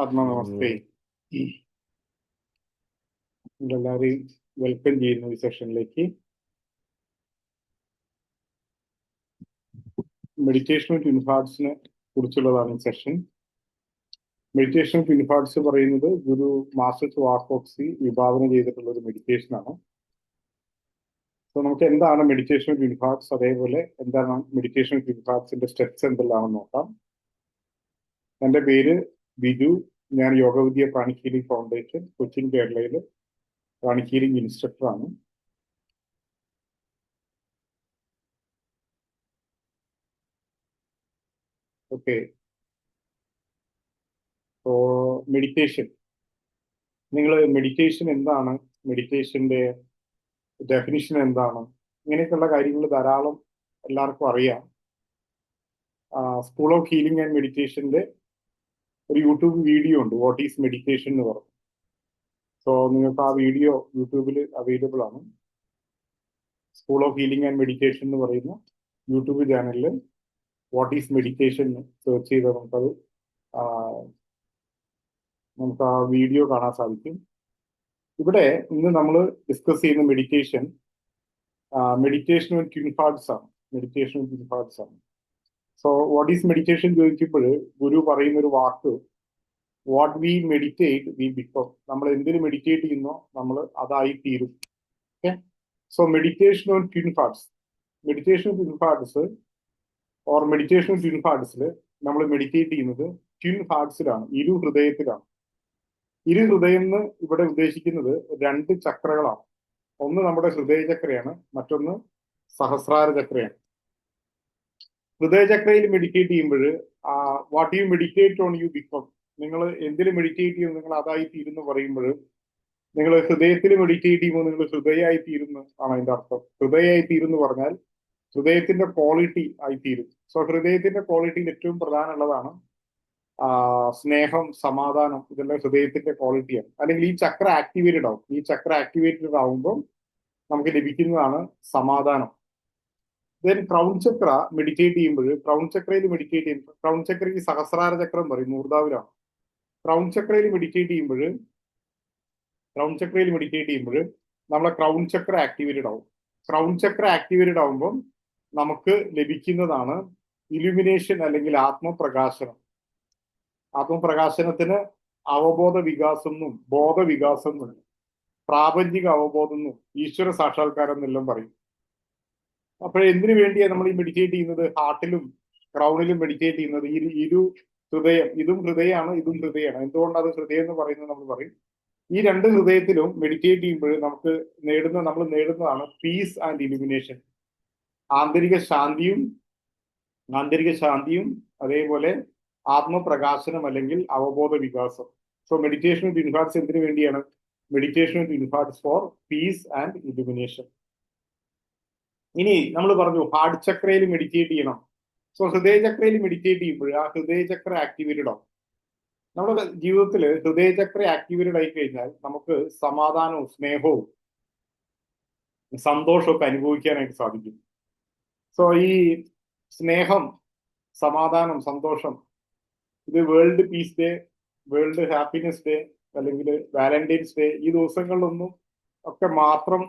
നമസ്തേ. എല്ലാവരെയും വെൽക്കം ചെയ്യുന്നു ഈ സെഷനിലേക്ക്. മെഡിറ്റേഷൻ ഓഫ് ഇൻഹാർട്സിനെ കുറിച്ചുള്ളതാണ് ഈ സെഷൻ. മെഡിറ്റേഷൻ ഓഫ് ഇൻഹാർട്സ് പറയുന്നത് ഗുരു മാസ്റ്റർ വാക്കോക്സി വിഭാവന ചെയ്തിട്ടുള്ള ഒരു മെഡിറ്റേഷൻ ആണ്. സോ നമുക്ക് എന്താണ് മെഡിറ്റേഷൻ ഓഫ് ഇൻഹാർട്സ്, അതേപോലെ എന്താണ് മെഡിറ്റേഷൻ ഓഫ് ഇൻഹാർട്സിന്റെ സ്റ്റെപ്സ് എന്തെല്ലാണെന്ന് നോക്കാം. എൻ്റെ പേര് ബിജു. ഞാൻ Yogavidya pranic healing foundation Cochin കേരളയിൽ പ്രാണിക് ഹീലിംഗ് ഇൻസ്ട്രക്ടറാണ്. ഓക്കെ, സോ മെഡിറ്റേഷൻ, നിങ്ങൾ മെഡിറ്റേഷൻ എന്താണ്, മെഡിറ്റേഷന്റെ ഡെഫിനിഷൻ എന്താണ്, ഇങ്ങനെയൊക്കെയുള്ള കാര്യങ്ങൾ ധാരാളം എല്ലാവർക്കും അറിയാം. സ്കൂൾ ഓഫ് ഹീലിംഗ് ആൻഡ് മെഡിറ്റേഷന്റെ ഒരു യൂട്യൂബ് വീഡിയോ ഉണ്ട്, വാട്ട് ഈസ് മെഡിറ്റേഷൻ എന്ന് പറഞ്ഞു. സോ നിങ്ങൾക്ക് ആ വീഡിയോ യൂട്യൂബിൽ അവൈലബിൾ ആണ്. School of healing and meditation എന്ന് പറയുന്ന യൂട്യൂബ് ചാനലിൽ വാട്ട് ഈസ് മെഡിറ്റേഷൻ സെർച്ച് ചെയ്താൽ നമുക്ക് ആ വീഡിയോ കാണാൻ സാധിക്കും. ഇവിടെ ഇന്ന് നമ്മൾ ഡിസ്കസ് ചെയ്യുന്ന മെഡിറ്റേഷൻ ഓഫ് ട്വിൻ ഹാർട്സ് ആണ്. മെഡിറ്റേഷൻ ഓഫ് ട്വിൻ ഹാർട്സ് ആണ്. സോ വാട്ട് ഈസ് മെഡിറ്റേഷൻ ചോദിക്കുമ്പോൾ ഗുരു പറയുന്ന ഒരു വാക്ക്, what we meditate we become. നമ്മൾ എന്തിനു മെഡിറ്റേറ്റ് ചെയ്യുന്നോ നമ്മൾ അതായി തീരും. Okay, so meditation on twin hearts, meditation of twin hearts or meditation of twin ഹാർട്സിൽ നമ്മൾ മെഡിറ്റേറ്റ് ചെയ്യുന്നത് ട്വിൻ ഹാർട്സിലാണ്, ഇരു ഹൃദയത്തിലാണ്. ഇരു ഹൃദയം എന്ന് ഇവിടെ ഉദ്ദേശിക്കുന്നത് രണ്ട് ചക്രകളാണ്. ഒന്ന് നമ്മുടെ ഹൃദയചക്രയാണ്, മറ്റൊന്ന് സഹസ്രാര ചക്രയാണ്. ഹൃദയചക്രയിൽ മെഡിറ്റേറ്റ് ചെയ്യുമ്പോൾ what you meditate on you become. നിങ്ങൾ എന്തിൽ മെഡിറ്റേറ്റ് ചെയ്യുന്നു നിങ്ങൾ അതായി തീരുന്നു പറയുമ്പോൾ, നിങ്ങൾ ഹൃദയത്തിൽ മെഡിറ്റേറ്റ് ചെയ്യുമ്പോൾ നിങ്ങൾ ഹൃദയമായി തീരുന്നു ആണ് അതിന്റെ അർത്ഥം. ഹൃദയമായി തീരുന്നു പറഞ്ഞാൽ ഹൃദയത്തിന്റെ ക്വാളിറ്റി ആയി തീരും. സോ ഹൃദയത്തിന്റെ ക്വാളിറ്റിയിൽ ഏറ്റവും പ്രധാനമുള്ളതാണ് സ്നേഹം, സമാധാനം. ഇതെല്ലാം ഹൃദയത്തിന്റെ ക്വാളിറ്റിയാണ്. അല്ലെങ്കിൽ ഈ ചക്ര ആക്ടിവേറ്റഡ് ആവും. ഈ ചക്ര ആക്ടിവേറ്റഡ് ആവുമ്പോൾ നമുക്ക് ലഭിക്കുന്നതാണ് സമാധാനം. ദെൻ ക്രൗൺ ചക്ര മെഡിറ്റേറ്റ് ചെയ്യുമ്പോൾ, ക്രൗൺ ചക്രയിൽ മെഡിറ്റേറ്റ് ചെയ്യുമ്പോൾ, ക്രൗൺ ചക്രയ്ക്ക് സഹസ്രാര ചക്രം പറയും, മൂർധാവിലാണ്. ക്രൗൺ ചക്രയിൽ മെഡിറ്റേറ്റ് ചെയ്യുമ്പോൾ നമ്മളെ ക്രൗൺ ചക്ര ആക്ടിവേറ്റഡ് ആവും. ക്രൗൺ ചക്ര ആക്ടിവേറ്റഡ് ആവുമ്പോൾ നമുക്ക് ലഭിക്കുന്നതാണ് ഇലുമിനേഷൻ അല്ലെങ്കിൽ ആത്മപ്രകാശനം. ആത്മപ്രകാശനത്തിന് അവബോധ വികാസം എന്നും ബോധവികാസം എന്നും പ്രാപഞ്ചിക അവബോധം എന്നും ഈശ്വര സാക്ഷാത്കാരം എന്നെല്ലാം പറയും. അപ്പോൾ എന്തിനു വേണ്ടിയാണ് നമ്മൾ ഈ മെഡിറ്റേറ്റ് ചെയ്യുന്നത്? ഹാർട്ടിലും ക്രൗണിലും മെഡിറ്റേറ്റ് ചെയ്യുന്നത്. ഇരു ഹൃദയം, ഇതും ഹൃദയമാണ്, ഇതും ഹൃദയമാണ്. എന്തുകൊണ്ടാണ് അത് ഹൃദയം എന്ന് പറയുന്നത് നമ്മൾ പറയും. ഈ രണ്ട് ഹൃദയത്തിലും മെഡിറ്റേറ്റ് ചെയ്യുമ്പോൾ നമ്മൾ നേടുന്നതാണ് പീസ് ആൻഡ് ഇലുമിനേഷൻ. ആന്തരിക ശാന്തിയും അതേപോലെ ആത്മപ്രകാശനം അല്ലെങ്കിൽ അവബോധ വികാസം. So meditation of twin hearts എന്തിനു വേണ്ടിയാണ്? Meditation of twin hearts for peace and illumination. ഇനി നമ്മൾ പറഞ്ഞു ഹാർട്ട് ചക്രയിൽ മെഡിറ്റേറ്റ് ചെയ്യണം. സോ ഹൃദയചക്രയിൽ മെഡിറ്റേറ്റ് ചെയ്യുമ്പോൾ ആ ഹൃദയചക്ര ആക്ടിവേറ്റഡ് ആവും. നമ്മുടെ ജീവിതത്തിൽ ഹൃദയചക്ര ആക്ടിവേറ്റഡ് ആയി കഴിഞ്ഞാൽ നമുക്ക് സമാധാനവും സ്നേഹവും സന്തോഷവും ഒക്കെ അനുഭവിക്കാനായിട്ട് സാധിക്കും. സോ ഈ സ്നേഹം, സമാധാനം, സന്തോഷം, ഇത് world piece day, world happiness day അല്ലെങ്കിൽ വാലന്റൈൻസ് ഡേ, ഈ ദിവസങ്ങളിലൊന്നും ഒക്കെ മാത്രം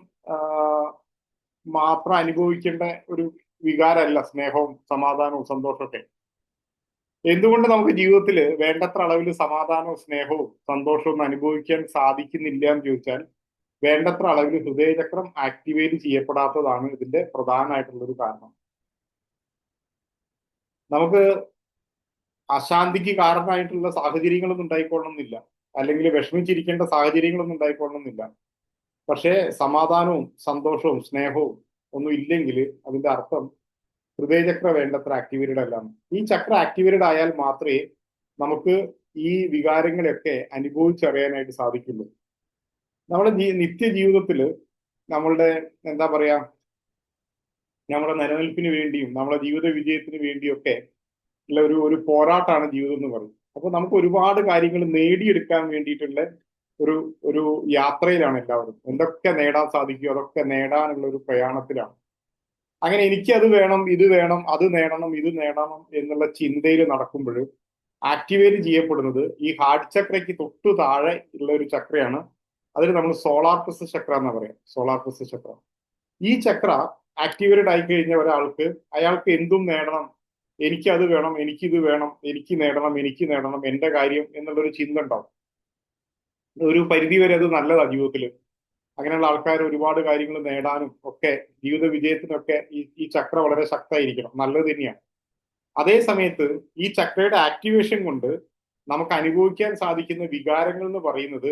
അനുഭവിക്കേണ്ട ഒരു വികാരമല്ല സ്നേഹവും സമാധാനവും സന്തോഷമൊക്കെ. എന്തുകൊണ്ട് നമുക്ക് ജീവിതത്തിൽ വേണ്ടത്ര അളവിൽ സമാധാനവും സ്നേഹവും സന്തോഷവും അനുഭവിക്കാൻ സാധിക്കുന്നില്ല എന്ന് ചോദിച്ചാൽ, വേണ്ടത്ര അളവിൽ ഹൃദയചക്രം ആക്ടിവേറ്റ് ചെയ്യപ്പെടാത്തതാണ് ഇതിന്റെ പ്രധാനമായിട്ടുള്ളൊരു കാരണം. നമുക്ക് അശാന്തിക്ക് കാരണമായിട്ടുള്ള സാഹചര്യങ്ങളൊന്നും ഉണ്ടായിക്കൊള്ളണമെന്നില്ല, അല്ലെങ്കിൽ വിഷമിച്ചിരിക്കേണ്ട സാഹചര്യങ്ങളൊന്നും ഉണ്ടായിക്കൊള്ളണമെന്നില്ല. പക്ഷേ സമാധാനവും സന്തോഷവും സ്നേഹവും ഒന്നും ഇല്ലെങ്കിൽ അതിന്റെ അർത്ഥം ഹൃദയചക്ര വേണ്ടത്ര ആക്ടിവേറ്റഡ് അല്ലാന്ന്. ഈ ചക്ര ആക്ടിവേറ്റഡ് ആയാൽ മാത്രമേ നമുക്ക് ഈ വികാരങ്ങളെയൊക്കെ അനുഭവിച്ചറിയാനായിട്ട് സാധിക്കുള്ളൂ. നമ്മുടെ നിത്യജീവിതത്തിൽ നമ്മളുടെ എന്താ പറയാ, നമ്മുടെ നിലനിൽപ്പിന് വേണ്ടിയും നമ്മുടെ ജീവിത വിജയത്തിന് വേണ്ടിയൊക്കെ ഉള്ള ഒരു പോരാട്ടമാണ് ജീവിതം എന്ന് പറയും. അപ്പൊ നമുക്ക് ഒരുപാട് കാര്യങ്ങൾ നേടിയെടുക്കാൻ വേണ്ടിയിട്ടുള്ള ഒരു യാത്രയിലാണ് എല്ലാവരും. എന്തൊക്കെ നേടാൻ സാധിക്കും അതൊക്കെ നേടാനുള്ള ഒരു പ്രയാണത്തിലാണ്. അങ്ങനെ എനിക്ക് അത് വേണം, ഇത് വേണം, അത് നേടണം, ഇത് നേടണം എന്നുള്ള ചിന്തയിൽ നടക്കുമ്പോൾ ആക്ടിവേറ്റ് ചെയ്യപ്പെടുന്നത് ഈ ഹാർട്ട് ചക്രയ്ക്ക് തൊട്ടു താഴെ ഉള്ള ഒരു ചക്രയാണ്. അതിന് നമ്മൾ സോളാർ പ്ലക്സസ് ചക്ര എന്ന് പറയാം. സോളാർ പ്ലക്സസ് ചക്ര. ഈ ചക്ര ആക്ടിവേറ്റഡ് ആയി കഴിഞ്ഞ ഒരാൾക്ക് അയാൾക്ക് എന്തും നേടണം, എനിക്കത് വേണം, എനിക്കിത് വേണം, എനിക്ക് നേടണം, എനിക്ക് നേടണം, എന്റെ കാര്യം എന്നുള്ളൊരു ചിന്ത ഉണ്ടാവും. ഒരു പരിധി വരെ അത് നല്ലതാണ് ജീവിതത്തിൽ. അങ്ങനെയുള്ള ആൾക്കാർ ഒരുപാട് കാര്യങ്ങൾ നേടാനും ഒക്കെ ജീവിത വിജയത്തിനൊക്കെ ഈ ചക്ര വളരെ ശക്തമായിരിക്കണം, നല്ലത് തന്നെയാണ്. അതേ സമയത്ത് ഈ ചക്രയുടെ ആക്ടിവേഷൻ കൊണ്ട് നമുക്ക് അനുഭവിക്കാൻ സാധിക്കുന്ന വികാരങ്ങൾ എന്ന് പറയുന്നത്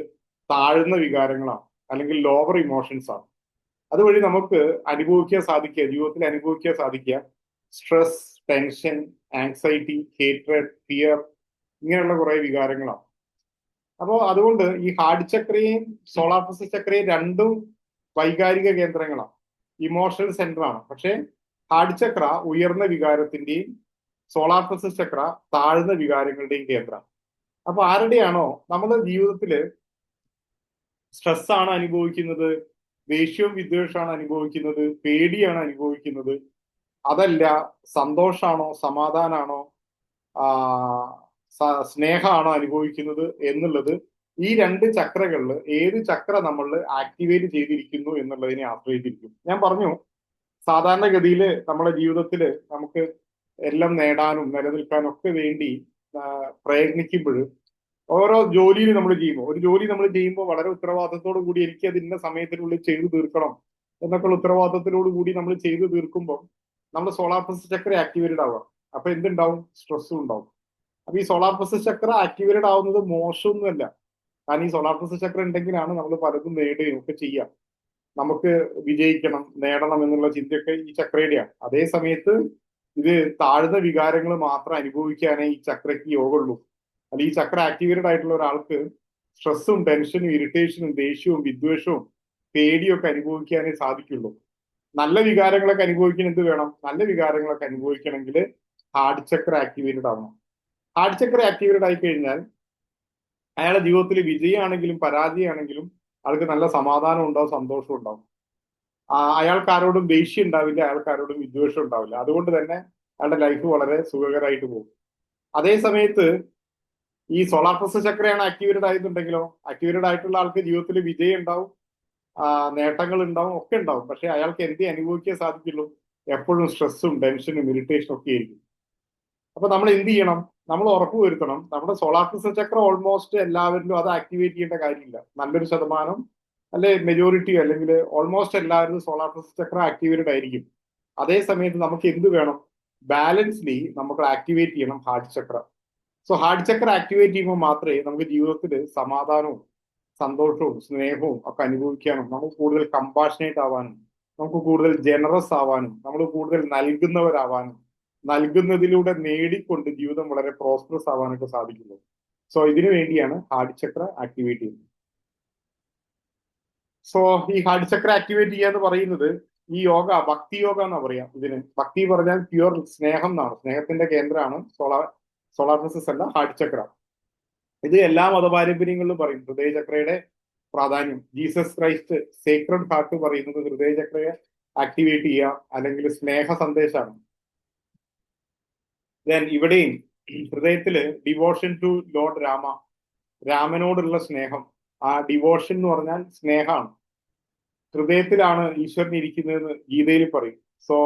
താഴ്ന്ന വികാരങ്ങളാണ്, അല്ലെങ്കിൽ ലോവർ ഇമോഷൻസ് ആണ്. അതുവഴി നമുക്ക് അനുഭവിക്കാൻ സാധിക്കുക, ജീവിതത്തിൽ അനുഭവിക്കാൻ സാധിക്കുക stress, tension, anxiety, hatred, fear, ഇങ്ങനെയുള്ള കുറെ വികാരങ്ങളാണ്. അപ്പോൾ അതുകൊണ്ട് ഈ ഹാർട്ട് ചക്രയും സോളാർ പ്ലക്സസ് ചക്രയും രണ്ടും വൈകാരിക കേന്ദ്രങ്ങളാണ്, ഇമോഷണൽ സെന്റർ ആണ്. പക്ഷെ ഹാർട്ട് ചക്ര ഉയർന്ന വികാരത്തിന്റെയും സോളാർ പ്ലക്സസ് ചക്ര താഴ്ന്ന വികാരങ്ങളുടെയും കേന്ദ്രമാണ്. അപ്പൊ ആരുടെയാണോ നമ്മുടെ ജീവിതത്തിൽ സ്ട്രെസ് ആണ് അനുഭവിക്കുന്നത്, ദേഷ്യവും വിദ്വേഷമാണ് അനുഭവിക്കുന്നത്, പേടിയാണ് അനുഭവിക്കുന്നത്, അതല്ല സന്തോഷാണോ, സമാധാനാണോ, സ്നേഹമാണോ അനുഭവിക്കുന്നത് എന്നുള്ളത് ഈ രണ്ട് ചക്രകളിൽ ഏത് ചക്ര നമ്മൾ ആക്ടിവേറ്റ് ചെയ്തിരിക്കുന്നു എന്നുള്ളതിനെ ആശ്രയിച്ചിരിക്കും. ഞാൻ പറഞ്ഞു, സാധാരണഗതിയിൽ നമ്മുടെ ജീവിതത്തിൽ നമുക്ക് എല്ലാം നേടാനും നിലനിൽക്കാനും ഒക്കെ വേണ്ടി പ്രയത്നിക്കുമ്പോൾ ഓരോ ജോലിയിൽ നമ്മൾ ചെയ്യുമ്പോൾ, ഒരു ജോലി നമ്മൾ ചെയ്യുമ്പോൾ വളരെ ഉത്തരവാദിത്തത്തോടു കൂടി എനിക്ക് അത് ഇന്ന സമയത്തിനുള്ളിൽ ചെയ്തു തീർക്കണം എന്നൊക്കെയുള്ള ഉത്തരവാദിത്തത്തിനോട് കൂടി നമ്മൾ ചെയ്തു തീർക്കുമ്പോൾ നമ്മുടെ സോളാർ പ്ലക്സസ് ചക്ര ആക്ടിവേറ്റഡ് ആവുക. അപ്പൊ എന്തുണ്ടാവും? സ്ട്രെസ്സും ഉണ്ടാവും. അപ്പൊ ഈ സോളാർ പ്ലക്സസ് ചക്ര ആക്ടിവേറ്റഡ് ആവുന്നത് മോശമൊന്നുമല്ല. കാരണം ഈ സോളാർ പ്ലക്സസ് ചക്ര ഉണ്ടെങ്കിലാണ് നമ്മൾ പലതും നേടുകയും ഒക്കെ ചെയ്യാം. നമുക്ക് വിജയിക്കണം, നേടണം എന്നുള്ള ചിന്തയൊക്കെ ഈ ചക്രയുടെയാണ്. അതേ സമയത്ത് ഇത് താഴ്ന്ന വികാരങ്ങൾ മാത്രം അനുഭവിക്കാനേ ഈ ചക്രയ്ക്ക് യോഗമുള്ളൂ. അല്ല, ഈ ചക്ര ആക്ടിവേറ്റഡ് ആയിട്ടുള്ള ഒരാൾക്ക് സ്ട്രെസ്സും ടെൻഷനും ഇറിറ്റേഷനും ദേഷ്യവും വിദ്വേഷവും പേടിയും ഒക്കെ അനുഭവിക്കാനേ സാധിക്കുള്ളൂ. നല്ല വികാരങ്ങളൊക്കെ അനുഭവിക്കാൻ എന്ത് വേണം? നല്ല വികാരങ്ങളൊക്കെ അനുഭവിക്കണമെങ്കിൽ ഹാർട്ട് ചക്ര ആക്ടിവേറ്റഡ് ആവണം. ഹാർട്ട് ചക്ര ആക്ടിവേറ്റഡ് ആയി കഴിഞ്ഞാൽ അയാളുടെ ജീവിതത്തിൽ വിജയമാണെങ്കിലും പരാജയമാണെങ്കിലും ആൾക്ക് നല്ല സമാധാനം ഉണ്ടാവും, സന്തോഷം ഉണ്ടാവും. അയാൾക്ക് ആരോടും ദേഷ്യം ഉണ്ടാവില്ല, അയാൾക്ക് ആരോടും വിദ്വേഷം ഉണ്ടാവില്ല. അതുകൊണ്ട് തന്നെ അയാളുടെ ലൈഫ് വളരെ സുഖകരമായിട്ട് പോകും. അതേ സമയത്ത് ഈ സോളാർ പ്ലക്സസ് ചക്രയാണ് ആക്ടിവേറ്റഡ് ആയിട്ടുണ്ടെങ്കിലോ, ആക്ടിവേറ്റഡ് ആയിട്ടുള്ള ആൾക്ക് ജീവിതത്തിൽ വിജയം ഉണ്ടാവും, നേട്ടങ്ങൾ ഉണ്ടാവും, ഒക്കെ ഉണ്ടാവും. പക്ഷെ അയാൾക്ക് എന്തേ അനുഭവിക്കാൻ സാധിക്കുള്ളൂ? എപ്പോഴും സ്ട്രെസ്സും ടെൻഷനും ഇറിറ്റേഷനും ഒക്കെ ആയിരിക്കും. അപ്പൊ നമ്മൾ എന്ത് ചെയ്യണം? നമ്മൾ ഉറപ്പുവരുത്തണം നമ്മുടെ സോളാർ പ്ലക്സസ് ചക്ര ഓൾമോസ്റ്റ് എല്ലാവരിലും അത് ആക്ടിവേറ്റ് ചെയ്യേണ്ട കാര്യമില്ല. നല്ലൊരു ശതമാനം, അല്ലെ മെജോറിറ്റി, അല്ലെങ്കിൽ ഓൾമോസ്റ്റ് എല്ലാവരും സോളാർ പ്ലക്സസ് ചക്ര ആക്ടിവേറ്റഡ് ആയിരിക്കും. അതേ സമയത്ത് നമുക്ക് എന്ത് വേണം? ബാലൻസ്ലി നമുക്ക് ആക്ടിവേറ്റ് ചെയ്യണം ഹാർട്ട് ചക്ര. സോ ഹാർട്ട് ചക്ര ആക്ടിവേറ്റ് ചെയ്യുമ്പോൾ മാത്രമേ നമുക്ക് ജീവിതത്തിൽ സമാധാനവും സന്തോഷവും സ്നേഹവും ഒക്കെ അനുഭവിക്കാനും, നമുക്ക് കൂടുതൽ കമ്പാഷനേറ്റ് ആവാനും, നമുക്ക് കൂടുതൽ ജനറസ് ആവാനും, നമ്മൾ കൂടുതൽ നൽകുന്നവരാവാനും, നൽകുന്നതിലൂടെ നേടിക്കൊണ്ട് ജീവിതം വളരെ പ്രോസ്പെറസ് ആവാനൊക്കെ സാധിക്കുന്നു. സോ ഇതിനു വേണ്ടിയാണ് ഹാർട്ട് ചക്ര ആക്ടിവേറ്റ് ചെയ്യുന്നത്. സോ ഈ ഹാർട്ട് ചക്ര ആക്ടിവേറ്റ് ചെയ്യുക എന്ന് പറയുന്നത് ഈ യോഗ ഭക്തി യോഗ എന്നാ പറയാം ഇതിന്. ഭക്തി പറഞ്ഞാൽ പ്യുവർ സ്നേഹം എന്നാണ്, സ്നേഹത്തിന്റെ കേന്ദ്രമാണ് സോളാർ പ്ലക്സസ് അല്ല, ഹാർട്ട് ചക്ര. ഇത് എല്ലാ മതപാരമ്പര്യങ്ങളിലും പറയും ഹൃദയചക്രയുടെ പ്രാധാന്യം. ജീസസ് ക്രൈസ്റ്റ് സേക്രഡ് ഹാർട്ട് പറയുന്നത് ഹൃദയചക്രയെ ആക്ടിവേറ്റ് ചെയ്യുക, അല്ലെങ്കിൽ സ്നേഹ സന്ദേശമാണ്. ദെൻ ഇവിടെയും ഹൃദയത്തില് ഡിവോഷൻ ടു ലോർഡ് രാമ, രാമനോടുള്ള സ്നേഹം, ആ ഡിവോഷൻ എന്ന് പറഞ്ഞാൽ സ്നേഹമാണ്. ഹൃദയത്തിലാണ് ഈശ്വരൻ ഇരിക്കുന്നതെന്ന് ഗീതയിൽ പറയും. സോ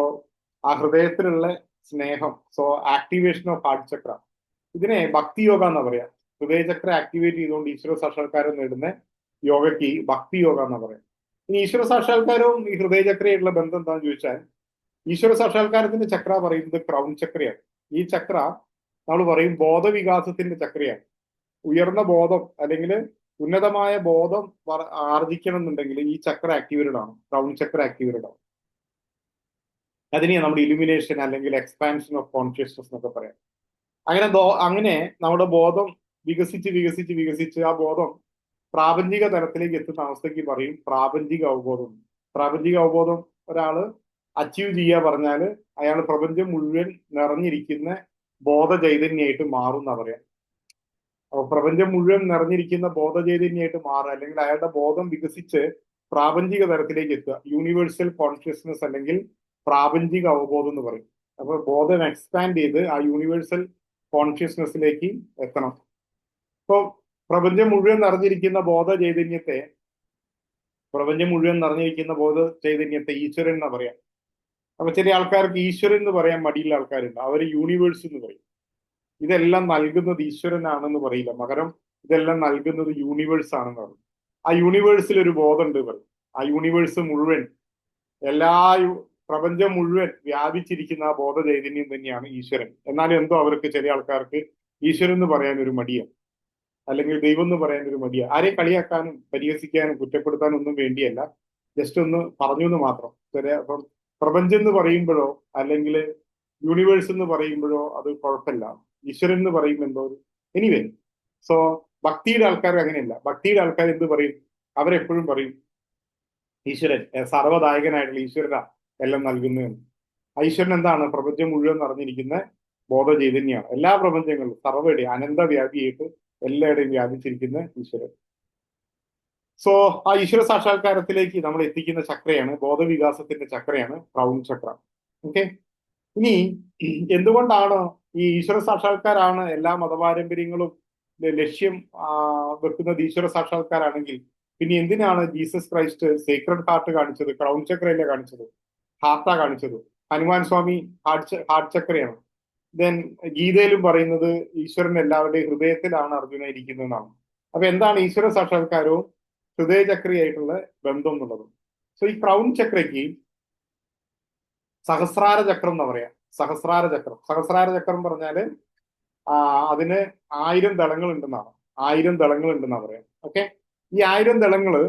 ആ ഹൃദയത്തിലുള്ള സ്നേഹം, സോ ആക്ടിവേഷൻ ഓഫ് ഹാർട്ട് ചക്ര, ഇതിനെ ഭക്തി യോഗ എന്നാ പറയാം. ഹൃദയചക്ര ആക്ടിവേറ്റ് ചെയ്തുകൊണ്ട് ഈശ്വര സാക്ഷാത്കാരം നേടുന്ന യോഗയ്ക്ക് ഭക്തി യോഗ എന്നാ പറയാം. ഇനി ഈശ്വര സാക്ഷാത്കാരവും ഈ ഹൃദയചക്രയായിട്ടുള്ള ബന്ധം എന്താണെന്ന് ചോദിച്ചാൽ, ഈശ്വര സാക്ഷാത്കാരത്തിന്റെ ചക്ര പറയുന്നത് ക്രൗൺ ചക്രയാണ്. ഈ ചക്ര നമ്മൾ പറയും ബോധവികാസത്തിന്റെ ചക്രയാണ്. ഉയർന്ന ബോധം അല്ലെങ്കിൽ ഉന്നതമായ ബോധം ആർജിക്കണം എന്നുണ്ടെങ്കിൽ ഈ ചക്ര ആക്ടിവേറ്റഡ് ആണ്, ക്രൗൺ ചക്ര ആക്ടിവേറ്റഡ് ആണ്. അതിനെ നമ്മുടെ ഇലുമിനേഷൻ അല്ലെങ്കിൽ എക്സ്പാൻഷൻ ഓഫ് കോൺഷ്യസ്നസ് എന്നൊക്കെ പറയാം. അങ്ങനെ നമ്മുടെ ബോധം വികസിച്ച് വികസിച്ച് വികസിച്ച് ആ ബോധം പ്രാപഞ്ചിക തലത്തിലേക്ക് എത്തുന്ന അവസ്ഥയ്ക്ക് പറയും പ്രാപഞ്ചിക അവബോധം. പ്രാപഞ്ചിക അവബോധം ഒരാള് അച്ചീവ് ചെയ്യുക പറഞ്ഞാൽ അയാൾ പ്രപഞ്ചം മുഴുവൻ നിറഞ്ഞിരിക്കുന്ന ബോധ ചൈതന്യമായിട്ട് മാറും എന്നാ പറയാം. അപ്പൊ പ്രപഞ്ചം മുഴുവൻ നിറഞ്ഞിരിക്കുന്ന ബോധ ചൈതന്യമായിട്ട് മാറുക, അല്ലെങ്കിൽ അയാളുടെ ബോധം വികസിച്ച് പ്രാപഞ്ചിക തലത്തിലേക്ക് എത്തുക, യൂണിവേഴ്സൽ കോൺഷ്യസ്നസ് അല്ലെങ്കിൽ പ്രാപഞ്ചിക അവബോധം എന്ന് പറയും. അപ്പൊ ബോധം എക്സ്പാൻഡ് ചെയ്ത് ആ യൂണിവേഴ്സൽ കോൺഷ്യസ്നെസ്സിലേക്ക് എത്തണം. ഇപ്പൊ പ്രപഞ്ചം മുഴുവൻ നിറഞ്ഞിരിക്കുന്ന ബോധ ചൈതന്യത്തെ ഈശ്വരൻ എന്നാ പറയാം. അപ്പൊ ചില ആൾക്കാർക്ക് ഈശ്വരൻ എന്ന് പറയാൻ മടിയുള്ള ആൾക്കാരുണ്ട്. അവർ യൂണിവേഴ്സ് എന്ന് പറയും. ഇതെല്ലാം നൽകുന്നത് ഈശ്വരനാണെന്ന് പറയില്ല, പകരം ഇതെല്ലാം നൽകുന്നത് യൂണിവേഴ്സ് ആണെന്ന് പറയും. ആ യൂണിവേഴ്സിൽ ഒരു ബോധമുണ്ട് പറയും. ആ യൂണിവേഴ്സ് മുഴുവൻ, എല്ലാ പ്രപഞ്ചം മുഴുവൻ വ്യാപിച്ചിരിക്കുന്ന ആ ബോധ ചൈതന്യം തന്നെയാണ് ഈശ്വരൻ. എന്നാലും എന്തോ അവർക്ക്, ചില ആൾക്കാർക്ക് ഈശ്വരൻ എന്ന് പറയാൻ ഒരു മടിയാണ്, അല്ലെങ്കിൽ ദൈവം എന്ന് പറയാൻ ഒരു മടിയാണ്. ആരെയും കളിയാക്കാനും പരിഹസിക്കാനും കുറ്റപ്പെടുത്താനും ഒന്നും വേണ്ടിയല്ല, ജസ്റ്റ് ഒന്ന് പറഞ്ഞു എന്ന് മാത്രം. അപ്പം പ്രപഞ്ചം എന്ന് പറയുമ്പോഴോ അല്ലെങ്കിൽ യൂണിവേഴ്സ് എന്ന് പറയുമ്പോഴോ അത് കുഴപ്പമില്ല. ഈശ്വരൻ എന്ന് പറയുമ്പോൾ എന്തോ ഒരു എനിവേ. സോ ഭക്തിയുടെ ആൾക്കാർ അങ്ങനെയല്ല. ഭക്തിയുടെ ആൾക്കാർ എന്ത് പറയും? അവരെപ്പോഴും പറയും ഈശ്വരൻ, സർവ്വദായകനായിട്ടുള്ള ഈശ്വരനാ എല്ലാം നൽകുന്നതെന്ന്. ഈശ്വരൻ എന്താണ്? പ്രപഞ്ചം മുഴുവൻ നിറഞ്ഞിരിക്കുന്ന ബോധ ചൈതന്യമാണ്. എല്ലാ പ്രപഞ്ചങ്ങളിലും സർവ്വയുടെ അനന്തവ്യാപിയായിട്ട് എല്ലായിടെയും വ്യാപിച്ചിരിക്കുന്ന ഈശ്വരൻ. സോ ആ ഈശ്വര സാക്ഷാത്കാരത്തിലേക്ക് നമ്മൾ എത്തിക്കുന്ന ചക്രയാണ്, ബോധവികാസത്തിന്റെ ചക്രയാണ് ക്രൗൺ ചക്ര. ഓക്കെ. ഇനി എന്തുകൊണ്ടാണ് ഈ ഈശ്വര സാക്ഷാത്കാരാണ് എല്ലാ മതപാരമ്പര്യങ്ങളും ലക്ഷ്യം വെക്കുന്നത്? ഈശ്വര സാക്ഷാത്കാരാണെങ്കിൽ പിന്നെ എന്തിനാണ് ജീസസ് ക്രൈസ്റ്റ് സേക്രഡ് ഹാർട്ട് കാണിച്ചത്? ക്രൗൺ ചക്രയല്ലേ കാണിച്ചത്? ഹാർട്ടാ കാണിച്ചത്. ഹനുമാൻ സ്വാമി ഹാർട്ട് ചക്രയാണ്. ദെൻ ഗീതയിലും പറയുന്നത് ഈശ്വരൻ എല്ലാവരുടെയും ഹൃദയത്തിലാണ് അർജുന ഇരിക്കുന്നതെന്നാണ്. അപ്പൊ എന്താണ് ഈശ്വര സാക്ഷാത്കാരവും ഹൃദയചക്രയായിട്ടുള്ള ബന്ധം എന്നുള്ളത്? സോ ഈ ക്രൗൺ ചക്രയ്ക്ക് സഹസ്രാര ചക്രം എന്ന് പറയാം. സഹസ്രാര ചക്രം പറഞ്ഞാല് അതിന് 1000 ദളങ്ങൾ ഉണ്ടെന്നാണ്. 1000 ദളങ്ങൾ ഉണ്ടെന്നാ പറയാം. ഓക്കെ. ഈ 1000 ദളങ്ങള്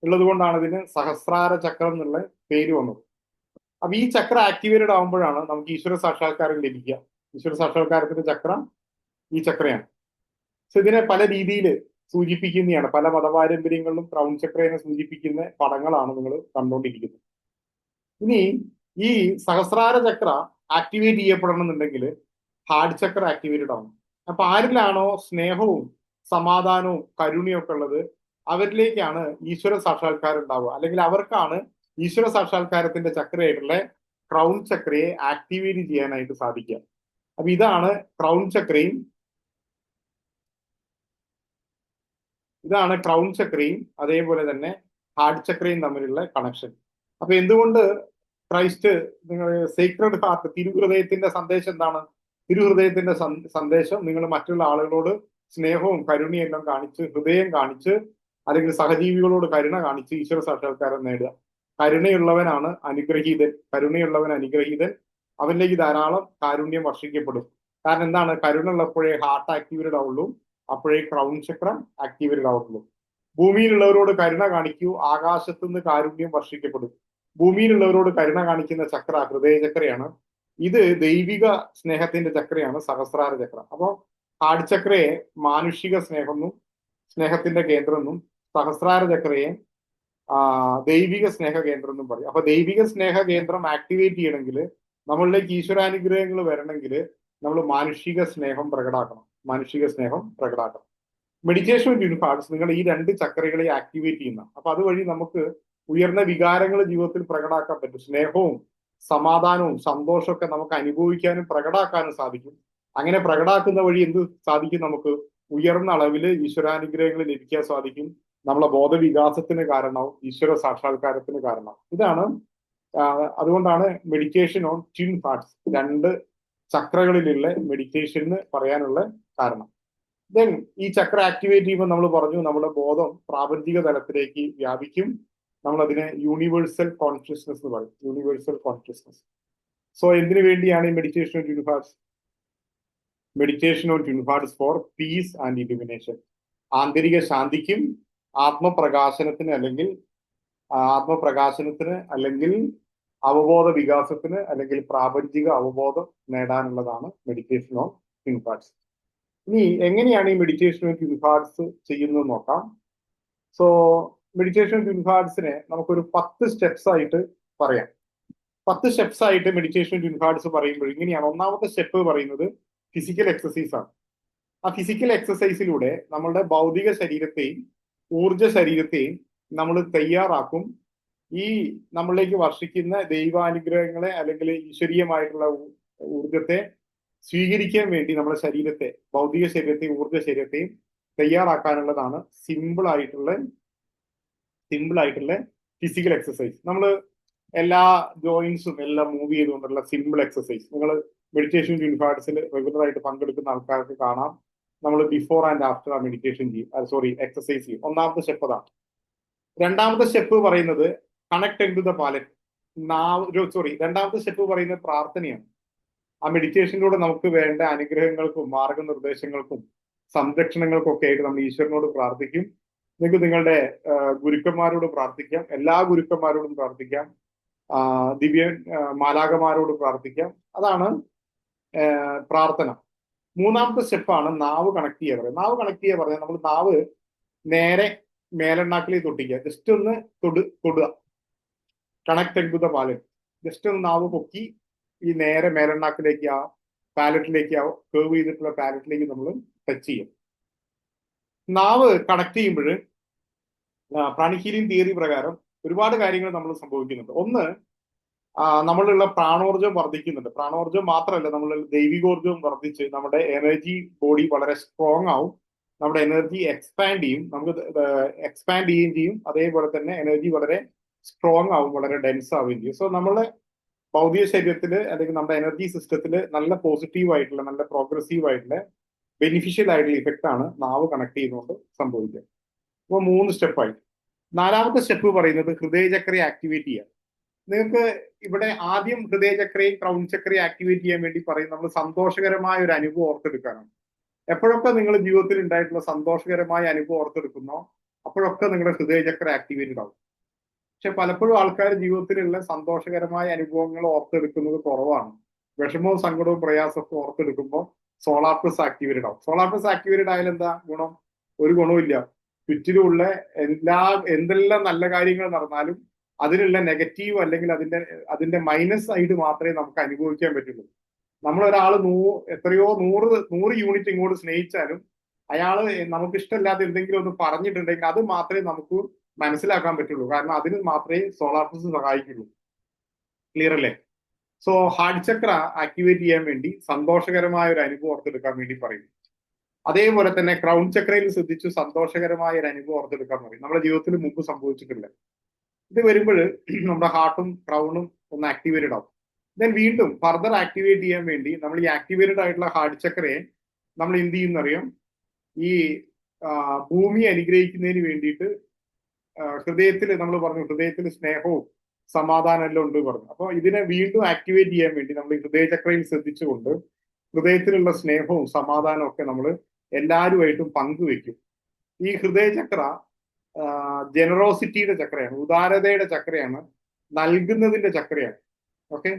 ഉള്ളത് കൊണ്ടാണ് ഇതിന് സഹസ്രാര ചക്രം എന്നുള്ള പേര് വന്നത്. അപ്പൊ ഈ ചക്ര ആക്ടിവേറ്റഡ് ആകുമ്പോഴാണ് നമുക്ക് ഈശ്വര സാക്ഷാത്കാരം ലഭിക്കുക. ഈശ്വര സാക്ഷാത്കാരത്തിന്റെ ചക്രം ഈ ചക്രയാണ്. സോ ഇതിനെ പല രീതിയിൽ സൂചിപ്പിക്കുന്നതാണ്. പല മതപാരമ്പര്യങ്ങളിലും ക്രൗൺ ചക്രയെ സൂചിപ്പിക്കുന്ന പടങ്ങളാണ് നിങ്ങൾ കണ്ടുകൊണ്ടിരിക്കുന്നത്. ഇനി ഈ സഹസ്രാര ചക്ര ആക്ടിവേറ്റ് ചെയ്യപ്പെടണമെന്നുണ്ടെങ്കിൽ ഹാർട്ട് ചക്ര ആക്ടിവേറ്റഡ് ആവും. അപ്പൊ ആരിലാണോ സ്നേഹവും സമാധാനവും കരുണയും ഒക്കെ ഉള്ളത്, അവരിലേക്കാണ് ഈശ്വര സാക്ഷാത്കാരം ഉണ്ടാവുക. അല്ലെങ്കിൽ അവർക്കാണ് ഈശ്വര സാക്ഷാത്കാരത്തിന്റെ ചക്രയായിട്ടുള്ള ക്രൗൺ ചക്രയെ ആക്ടിവേറ്റ് ചെയ്യാനായിട്ട് സാധിക്കുക. അപ്പൊ ഇതാണ് ക്രൗൺ ചക്രയും അതേപോലെ തന്നെ ഹാർട്ട് ചക്രയും തമ്മിലുള്ള കണക്ഷൻ. അപ്പൊ എന്തുകൊണ്ട് ക്രൈസ്റ്റ്, നിങ്ങൾ സേക്രഡ് ഹാർട്ട്, തിരുഹൃദയത്തിന്റെ സന്ദേശം എന്താണ്? തിരുഹൃദയത്തിന്റെ സന്ദേശം നിങ്ങൾ മറ്റുള്ള ആളുകളോട് സ്നേഹവും കരുണയും എല്ലാം കാണിച്ച്, ഹൃദയം കാണിച്ച്, അല്ലെങ്കിൽ സഹജീവികളോട് കരുണ കാണിച്ച് ഈശ്വര സാക്ഷാത്കാരം നേടുക. കരുണയുള്ളവൻ അനുഗ്രഹീതൻ. അവനിലേക്ക് ധാരാളം കാരുണ്യം വർഷിക്കപ്പെടും. കാരണം എന്താണ്? കരുണ ഉള്ളപ്പോഴേ ഹാർട്ട് ആക്ടിവേറ്റഡ് ആവുള്ളൂ, അപ്പോഴേ ക്രൗൺ ചക്രം ആക്ടിവേറ്റഡ് ആവുള്ളൂ. ഭൂമിയിലുള്ളവരോട് കരുണ കാണിക്കൂ, ആകാശത്തു നിന്ന് കാരുണ്യം വർഷിക്കപ്പെടും. ഭൂമിയിലുള്ളവരോട് കരുണ കാണിക്കുന്ന ചക്ര ഹൃദയചക്രയാണ്. ഇത് ദൈവിക സ്നേഹത്തിന്റെ ചക്രയാണ്, സഹസ്രാര ചക്ര. അപ്പോൾ ഹാർട്ട് ചക്രയെ മാനുഷിക സ്നേഹത്തിന്റെ കേന്ദ്രം എന്നും, സഹസ്രാര ചക്രയെ ദൈവിക സ്നേഹ കേന്ദ്രം എന്നും പറയും. അപ്പൊ ദൈവിക സ്നേഹ കേന്ദ്രം ആക്ടിവേറ്റ് ചെയ്യണമെങ്കിൽ, നമ്മളിലേക്ക് ഈശ്വരാനുഗ്രഹങ്ങൾ വരണമെങ്കിൽ നമ്മൾ മാനുഷിക സ്നേഹം പ്രകടാക്കണം. മെഡിറ്റേഷൻ വിത്ത് ഹാർട്ട്സ് നിങ്ങൾ ഈ 2 ചക്രകളെ ആക്ടിവേറ്റ് ചെയ്യുന്ന. അപ്പൊ അതുവഴി നമുക്ക് ഉയർന്ന വികാരങ്ങൾ ജീവിതത്തിൽ പ്രകടാക്കാൻ പറ്റും. സ്നേഹവും സമാധാനവും സന്തോഷമൊക്കെ നമുക്ക് അനുഭവിക്കാനും പ്രകടാക്കാനും സാധിക്കും. അങ്ങനെ പ്രകടാക്കുന്ന വഴി എന്ത് സാധിക്കും? നമുക്ക് ഉയർന്ന അളവിൽ ഈശ്വരാനുഗ്രഹങ്ങൾ ലഭിക്കാൻ സാധിക്കും. നമ്മളെ ബോധവികാസത്തിന് കാരണവും ഈശ്വര സാക്ഷാത്കാരത്തിന് കാരണവും ഇതാണ്. അതുകൊണ്ടാണ് മെഡിറ്റേഷൻ ഓൺ ട്വിൻ ഹാർട്ട്സ്, 2 ചക്രകളിലുള്ള മെഡിറ്റേഷൻ എന്ന് പറയാനുള്ള കാരണം. ദെൻ ഈ ചക്ര ആക്ടിവേറ്റ് ചെയ്യുമ്പോൾ നമ്മൾ പറഞ്ഞു, നമ്മുടെ ബോധം പ്രാപഞ്ചിക തലത്തിലേക്ക് വ്യാപിക്കും. നമ്മൾ അതിനെ യൂണിവേഴ്സൽ കോൺഷ്യസ്നസ് എന്ന് പറയും. Universal consciousness. സോ എന്തിനു വേണ്ടിയാണ് ഈ meditation on twin hearts? Meditation on twin hearts for peace and illumination. ആന്തരിക ശാന്തിക്കും ആത്മപ്രകാശനത്തിന് അല്ലെങ്കിൽ അവബോധ വികാസത്തിന് അല്ലെങ്കിൽ പ്രാപഞ്ചിക അവബോധം നേടാനുള്ളതാണ് മെഡിറ്റേഷൻ ഓൺ ട്വിൻ ഹാർട്ട്സ്. ഇനി എങ്ങനെയാണ് ഈ മെഡിറ്റേഷൻ ഓൺ ട്വിൻ ഹാർട്ട്സ് ചെയ്യുന്നത് നോക്കാം. സോ മെഡിറ്റേഷൻ ഓൺ ട്വിൻ ഹാർട്ട്സിനെ നമുക്കൊരു 10 സ്റ്റെപ്സ് ആയിട്ട് പറയാം. 10 സ്റ്റെപ്സ് ആയിട്ട് മെഡിറ്റേഷൻ ഓൺ ട്വിൻ ഹാർട്ട്സ് പറയുമ്പോൾ ഇങ്ങനെയാണ്. ഒന്നാമത്തെ സ്റ്റെപ്പ് പറയുന്നത് ഫിസിക്കൽ എക്സസൈസ് ആണ്. ആ ഫിസിക്കൽ എക്സസൈസിലൂടെ നമ്മളുടെ ഭൗതിക ശരീരത്തെയും ഊർജ ശരീരത്തെയും നമ്മൾ തയ്യാറാക്കും ഈ നമ്മളിലേക്ക് വർഷിക്കുന്ന ദൈവാനുഗ്രഹങ്ങളെ അല്ലെങ്കിൽ ഈശ്വരീയമായിട്ടുള്ള ഊർജത്തെ സ്വീകരിക്കാൻ വേണ്ടി നമ്മുടെ ശരീരത്തെ, ഭൗതിക ശരീരത്തെയും ഊർജ്ജ ശരീരത്തെയും തയ്യാറാക്കാനുള്ളതാണ് സിമ്പിൾ ആയിട്ടുള്ള ഫിസിക്കൽ എക്സസൈസ്. നമ്മൾ എല്ലാ ജോയിന്റ്സും എല്ലാം മൂവ് ചെയ്തുകൊണ്ടുള്ള സിമ്പിൾ എക്സസൈസ് നിങ്ങൾ മെഡിറ്റേഷൻ യൂണിഫാർട്സിൽ റെഗുലർ ആയിട്ട് പങ്കെടുക്കുന്ന ആൾക്കാർക്ക് കാണാം. നമ്മൾ ബിഫോർ ആൻഡ് ആഫ്റ്റർ ആ മെഡിറ്റേഷൻ ചെയ്യും, എക്സസൈസ് ചെയ്യും. ഒന്നാമത്തെ സ്റ്റെപ്പ് അതാണ്. രണ്ടാമത്തെ സ്റ്റെപ്പ് പറയുന്നത് കണക്ട് ടു ദ പാലറ്റ്. രണ്ടാമത്തെ സ്റ്റെപ്പ് പറയുന്നത് പ്രാർത്ഥനയാണ്. ആ മെഡിറ്റേഷനിലൂടെ നമുക്ക് വേണ്ട അനുഗ്രഹങ്ങൾക്കും മാർഗനിർദ്ദേശങ്ങൾക്കും സംരക്ഷണങ്ങൾക്കും ഒക്കെ ആയിട്ട് നമ്മൾ ഈശ്വരനോട് പ്രാർത്ഥിക്കും. നിങ്ങൾക്ക് നിങ്ങളുടെ ഗുരുക്കന്മാരോട് പ്രാർത്ഥിക്കാം, എല്ലാ ഗുരുക്കന്മാരോടും പ്രാർത്ഥിക്കാം, ദിവ്യ മാലാകമാരോട് പ്രാർത്ഥിക്കാം. അതാണ് പ്രാർത്ഥന. മൂന്നാമത്തെ സ്റ്റെപ്പാണ് നാവ് കണക്ട് ചെയ്യുക പറയുന്നത്. നാവ് കണക്ട് ചെയ്യുക പറഞ്ഞാൽ നമ്മൾ നാവ് നേരെ മേലെണ്ണാക്കിലേക്ക് തൊട്ടിക്കുക, ജസ്റ്റ് ഒന്ന് തൊടുക. Connect to the palate. Just ഒന്ന് നാവ് പൊക്കി ഈ നേരെ മേലെണ്ണാക്കിലേക്ക്, ആ പാലറ്റിലേക്ക്, ആ കേർവ് ചെയ്തിട്ടുള്ള പാലറ്റിലേക്ക് നമ്മൾ ടച്ച് ചെയ്യും. നാവ് കണക്ട് ചെയ്യുമ്പോൾ പ്രാണിക് ഹീലിംഗ് തിയറി പ്രകാരം ഒരുപാട് കാര്യങ്ങൾ നമ്മൾ സംഭവിക്കുന്നുണ്ട്. ഒന്ന്, നമ്മളുള്ള പ്രാണോർജ്ജം വർദ്ധിക്കുന്നുണ്ട്. പ്രാണോർജ്ജം മാത്രമല്ല, നമ്മളുടെ ദൈവികോർജ്ജവും വർദ്ധിച്ച് നമ്മുടെ എനർജി ബോഡി വളരെ സ്ട്രോങ് ആവും. നമ്മുടെ എനർജി എക്സ്പാൻഡ് ചെയ്യുകയും ചെയ്യും. അതേപോലെ തന്നെ എനർജി വളരെ സ്ട്രോങ് ആവും, വളരെ ഡെൻസ് ആവുകയും ചെയ്യും. സോ നമ്മളെ ഭൗതിക ശരീരത്തിൽ അല്ലെങ്കിൽ നമ്മുടെ എനർജി സിസ്റ്റത്തിൽ നല്ല പോസിറ്റീവ് ആയിട്ടുള്ള, നല്ല പ്രോഗ്രസീവ് ആയിട്ടുള്ള, ബെനിഫിഷ്യൽ ആയിട്ടുള്ള ഇഫക്റ്റ് ആണ് നാവ് കണക്ട് ചെയ്തുകൊണ്ട് സംഭവിക്കുക. അപ്പോൾ 3 സ്റ്റെപ്പായി. നാലാമത്തെ സ്റ്റെപ്പ് പറയുന്നത് ഹൃദയചക്രയെ ആക്ടിവേറ്റ് ചെയ്യുക. നിങ്ങൾക്ക് ഇവിടെ ആദ്യം ഹൃദയചക്രയും ക്രൗൺ ചക്രയും ആക്ടിവേറ്റ് ചെയ്യാൻ വേണ്ടി പറയും നമ്മൾ സന്തോഷകരമായ ഒരു അനുഭവം ഓർത്തെടുക്കാനാണ്. എപ്പോഴൊക്കെ നിങ്ങൾ ജീവിതത്തിൽ ഉണ്ടായിട്ടുള്ള സന്തോഷകരമായ അനുഭവം ഓർത്തെടുക്കുന്നോ അപ്പോഴൊക്കെ നിങ്ങളുടെ ഹൃദയചക്ര ആക്ടിവേറ്റഡ് ആവും. പക്ഷെ പലപ്പോഴും ആൾക്കാർ ജീവിതത്തിലുള്ള സന്തോഷകരമായ അനുഭവങ്ങൾ ഓർത്തെടുക്കുന്നത് കുറവാണ്. വിഷമവും സങ്കടവും പ്രയാസമൊക്കെ ഓർത്തെടുക്കുമ്പോൾ സോളാർ പ്ലസ് ആക്ടിവേറ്റഡ് ആവും. സോളാർ പ്ലസ് ആക്ടിവേറ്റഡ് ആയാലും എന്താ ഗുണം? ഒരു ഗുണവുമില്ല. ചുറ്റിലുമുള്ള എന്തെല്ലാം നല്ല കാര്യങ്ങൾ നടന്നാലും അതിനുള്ള നെഗറ്റീവ് അല്ലെങ്കിൽ അതിന്റെ മൈനസ് സൈഡ് മാത്രമേ നമുക്ക് അനുഭവിക്കാൻ പറ്റുള്ളൂ. നമ്മളൊരാൾ എത്രയോ 100 യൂണിറ്റ് ഇങ്ങോട്ട് സ്നേഹിച്ചാലും അയാൾ നമുക്ക് ഇഷ്ടമില്ലാതെ എന്തെങ്കിലും ഒന്ന് പറഞ്ഞിട്ടുണ്ടെങ്കിൽ അത് മാത്രമേ നമുക്ക് മനസ്സിലാക്കാൻ പറ്റുള്ളൂ. കാരണം അതിന് മാത്രമേ സോളാർ പ്ലസ് സഹായിക്കുള്ളൂ. ക്ലിയർ അല്ലേ? സോ ഹാർട്ട് ചക്ര ആക്ടിവേറ്റ് ചെയ്യാൻ വേണ്ടി സന്തോഷകരമായ ഒരു അനുഭവം ഓർത്തെടുക്കാൻ വേണ്ടി പറയും. അതേപോലെ തന്നെ ക്രൗൺ ചക്രയിൽ ശ്രദ്ധിച്ചു സന്തോഷകരമായ ഒരു അനുഭവം ഓർത്തെടുക്കാൻ പറയും. നമ്മുടെ ജീവിതത്തിൽ മുമ്പ് സംഭവിച്ചിട്ടില്ല. ഇത് വരുമ്പോൾ നമ്മുടെ ഹാർട്ടും ക്രൗണും ഒന്ന് ആക്ടിവേറ്റഡ് ആവും. ദെൻ വീണ്ടും ഫർദർ ആക്ടിവേറ്റ് ചെയ്യാൻ വേണ്ടി നമ്മൾ ഈ ആക്ടിവേറ്റഡ് ആയിട്ടുള്ള ഹാർട്ട് ചക്രയെ നമ്മൾ എന്ത് ചെയ്യുന്നറിയാം? ഈ ഭൂമിയെ അനുഗ്രഹിക്കുന്നതിന് വേണ്ടിയിട്ട് ഹൃദയത്തിൽ നമ്മൾ പറഞ്ഞു, ഹൃദയത്തിൽ സ്നേഹവും സമാധാനം എല്ലാം ഉണ്ട് പറഞ്ഞു. അപ്പോൾ ഇതിനെ വീണ്ടും ആക്ടിവേറ്റ് ചെയ്യാൻ വേണ്ടി നമ്മൾ ഈ ഹൃദയചക്രയിൽ ശ്രദ്ധിച്ചുകൊണ്ട് ഹൃദയത്തിലുള്ള സ്നേഹവും സമാധാനവും ഒക്കെ നമ്മൾ എല്ലാവരുമായിട്ടും പങ്കുവെക്കും. ഈ ഹൃദയചക്ര ജനറോസിറ്റിയുടെ ചക്രയാണ്, ഉദാരതയുടെ ചക്രയാണ്, നൽകുന്നതിന്റെ ചക്രയാണ്. ഓക്കെ,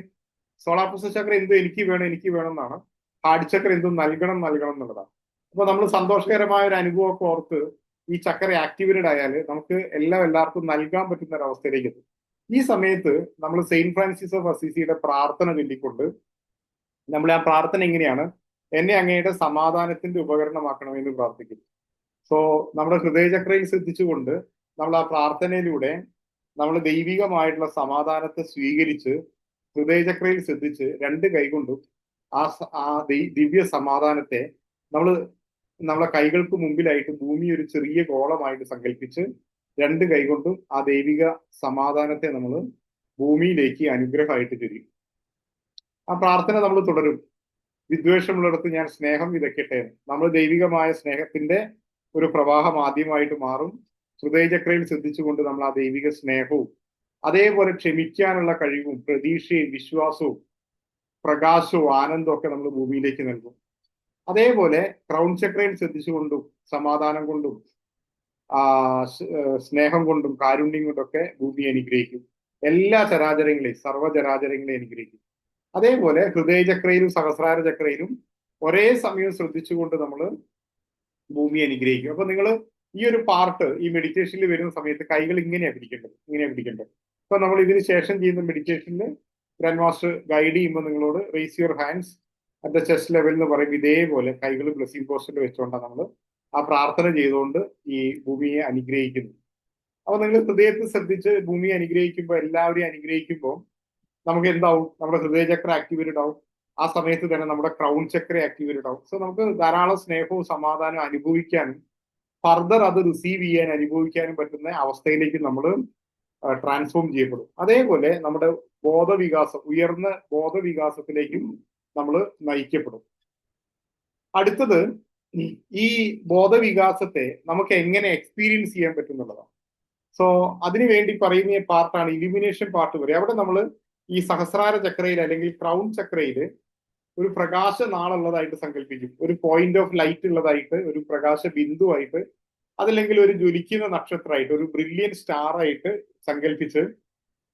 സോളാർ പ്ലസ് ചക്ര എന്തും എനിക്ക് വേണം എന്നാണ്. ഹാർട്ട് ചക്ര എന്തും നൽകണം എന്നുള്ളതാണ്. അപ്പൊ നമ്മൾ സന്തോഷകരമായ ഒരു അനുഭവമൊക്കെ ഓർത്ത് ഈ ചക്ര ആക്ടിവേറ്റഡ് ആയാൽ നമുക്ക് എല്ലാവർക്കും നൽകാൻ പറ്റുന്ന ഒരു അവസ്ഥയിലേക്ക് എത്തും. ഈ സമയത്ത് നമ്മൾ സെയിന്റ് ഫ്രാൻസിസ് ഓഫ് അസീസിയുടെ പ്രാർത്ഥന ചൊല്ലിക്കൊണ്ട് നമ്മൾ ആ പ്രാർത്ഥന എങ്ങനെയാണ്? എന്നെ അങ്ങയുടെ സമാധാനത്തിന്റെ ഉപകരണമാക്കണമെന്ന് പ്രാർത്ഥിക്കും. സോ നമ്മുടെ ഹൃദയചക്രയിൽ ശ്രദ്ധിച്ചുകൊണ്ട് നമ്മൾ ആ പ്രാർത്ഥനയിലൂടെ നമ്മൾ ദൈവികമായിട്ടുള്ള സമാധാനത്തെ സ്വീകരിച്ച് ഹൃദയചക്രയിൽ ശ്രദ്ധിച്ച് 2 കൈകൊണ്ടും ആ ദിവ്യ സമാധാനത്തെ നമ്മളെ കൈകൾക്ക് മുമ്പിലായിട്ട് ഭൂമി ഒരു ചെറിയ ഗോളമായിട്ട് സങ്കല്പിച്ച് 2 കൈകൊണ്ടും ആ ദൈവിക സമാധാനത്തെ നമ്മൾ ഭൂമിയിലേക്ക് അനുഗ്രഹമായിട്ട് ചൊരിയും. ആ പ്രാർത്ഥന നമ്മൾ തുടരും. വിദ്വേഷമുള്ളിടത്ത് ഞാൻ സ്നേഹം വിതയ്ക്കട്ടെ. നമ്മൾ ദൈവികമായ സ്നേഹത്തിന്റെ ഒരു പ്രവാഹം ആദ്യമായിട്ട് മാറും. ഹൃദയചക്രയിൽ ശ്രദ്ധിച്ചുകൊണ്ട് നമ്മൾ ആ ദൈവിക സ്നേഹവും അതേപോലെ ക്ഷമിക്കാനുള്ള കഴിവും പ്രതീക്ഷയും വിശ്വാസവും പ്രകാശവും ആനന്ദവും ഒക്കെ നമ്മൾ ഭൂമിയിലേക്ക് നൽകും. അതേപോലെ ക്രൗൺ ചക്രയിൽ ശ്രദ്ധിച്ചുകൊണ്ടും സമാധാനം കൊണ്ടും സ്നേഹം കൊണ്ടും കാരുണ്യം കൊണ്ടൊക്കെ ഭൂമിയെ അനുഗ്രഹിക്കും. എല്ലാ ചരാചരങ്ങളെയും, സർവ്വചരാചരങ്ങളെയും അനുഗ്രഹിക്കും. അതേപോലെ ഹൃദയചക്രയിലും സഹസ്രാര ചക്രയിലും ഒരേ സമയം ശ്രദ്ധിച്ചുകൊണ്ട് നമ്മൾ ഭൂമിയെ അനുഗ്രഹിക്കും. അപ്പൊ നിങ്ങൾ ഈ ഒരു പാർട്ട് ഈ മെഡിറ്റേഷനിൽ വരുന്ന സമയത്ത് കൈകൾ ഇങ്ങനെയാണ് പിടിക്കേണ്ടത്. അപ്പൊ നമ്മൾ ഇതിന് ശേഷം ചെയ്യുന്ന മെഡിറ്റേഷനിൽ ഗ്രാൻഡ് മാസ്റ്റർ ഗൈഡ് ചെയ്യുമ്പോൾ നിങ്ങളോട് raise your hands at the chest level എന്ന് പറയും. ഇതേപോലെ കൈകൾ ബ്ലെസ്സിംഗ് പോസ്റ്റിൽ വെച്ചുകൊണ്ടാണ് നമ്മൾ ആ പ്രാർത്ഥന ചെയ്തുകൊണ്ട് ഈ ഭൂമിയെ അനുഗ്രഹിക്കുന്നത്. അപ്പൊ നിങ്ങൾ ഹൃദയത്തിൽ ശ്രദ്ധിച്ച് ഭൂമിയെ അനുഗ്രഹിക്കുമ്പോൾ, എല്ലാവരെയും അനുഗ്രഹിക്കുമ്പോൾ നമുക്ക് എന്താവും? നമ്മുടെ ഹൃദയചക്ര ആക്ടിവേറ്റഡ് ആവും. ആ സമയത്ത് തന്നെ നമ്മുടെ ക്രൗൺ ചക്ര ആക്ടിവേറ്റഡ് ആവും. സോ നമുക്ക് ധാരാളം സ്നേഹവും സമാധാനവും അനുഭവിക്കാനും ഫർദർ അത് റിസീവ് ചെയ്യാൻ അനുഭവിക്കാനും പറ്റുന്ന അവസ്ഥയിലേക്ക് നമ്മൾ ട്രാൻസ്ഫോം ചെയ്യപ്പെടും. അതേപോലെ നമ്മുടെ ബോധവികാസം, ഉയർന്ന ബോധവികാസത്തിലേക്കും നമ്മൾ നയിക്കപ്പെടും. അടുത്തത് ഈ ബോധവികാസത്തെ നമുക്ക് എങ്ങനെ എക്സ്പീരിയൻസ് ചെയ്യാൻ പറ്റും എന്നുള്ളതാണ്. സോ അതിനു വേണ്ടി പറയുന്ന പാർട്ടാണ് ഇലിമിനേഷൻ പാർട്ട് പറയും. അവിടെ നമ്മൾ ഈ സഹസ്രാര ചക്രയിൽ അല്ലെങ്കിൽ ക്രൗൺ ചക്രയിൽ ഒരു പ്രകാശ നാളുള്ളതായിട്ട് സങ്കല്പിക്കും. ഒരു പോയിന്റ് ഓഫ് ലൈറ്റ് ഉള്ളതായിട്ട്, ഒരു പ്രകാശ ബിന്ദുവായിട്ട്, അതല്ലെങ്കിൽ ഒരു ജ്വലിക്കുന്ന നക്ഷത്രമായിട്ട്, ഒരു ബ്രില്യൻ സ്റ്റാർ ആയിട്ട് സങ്കല്പിച്ച്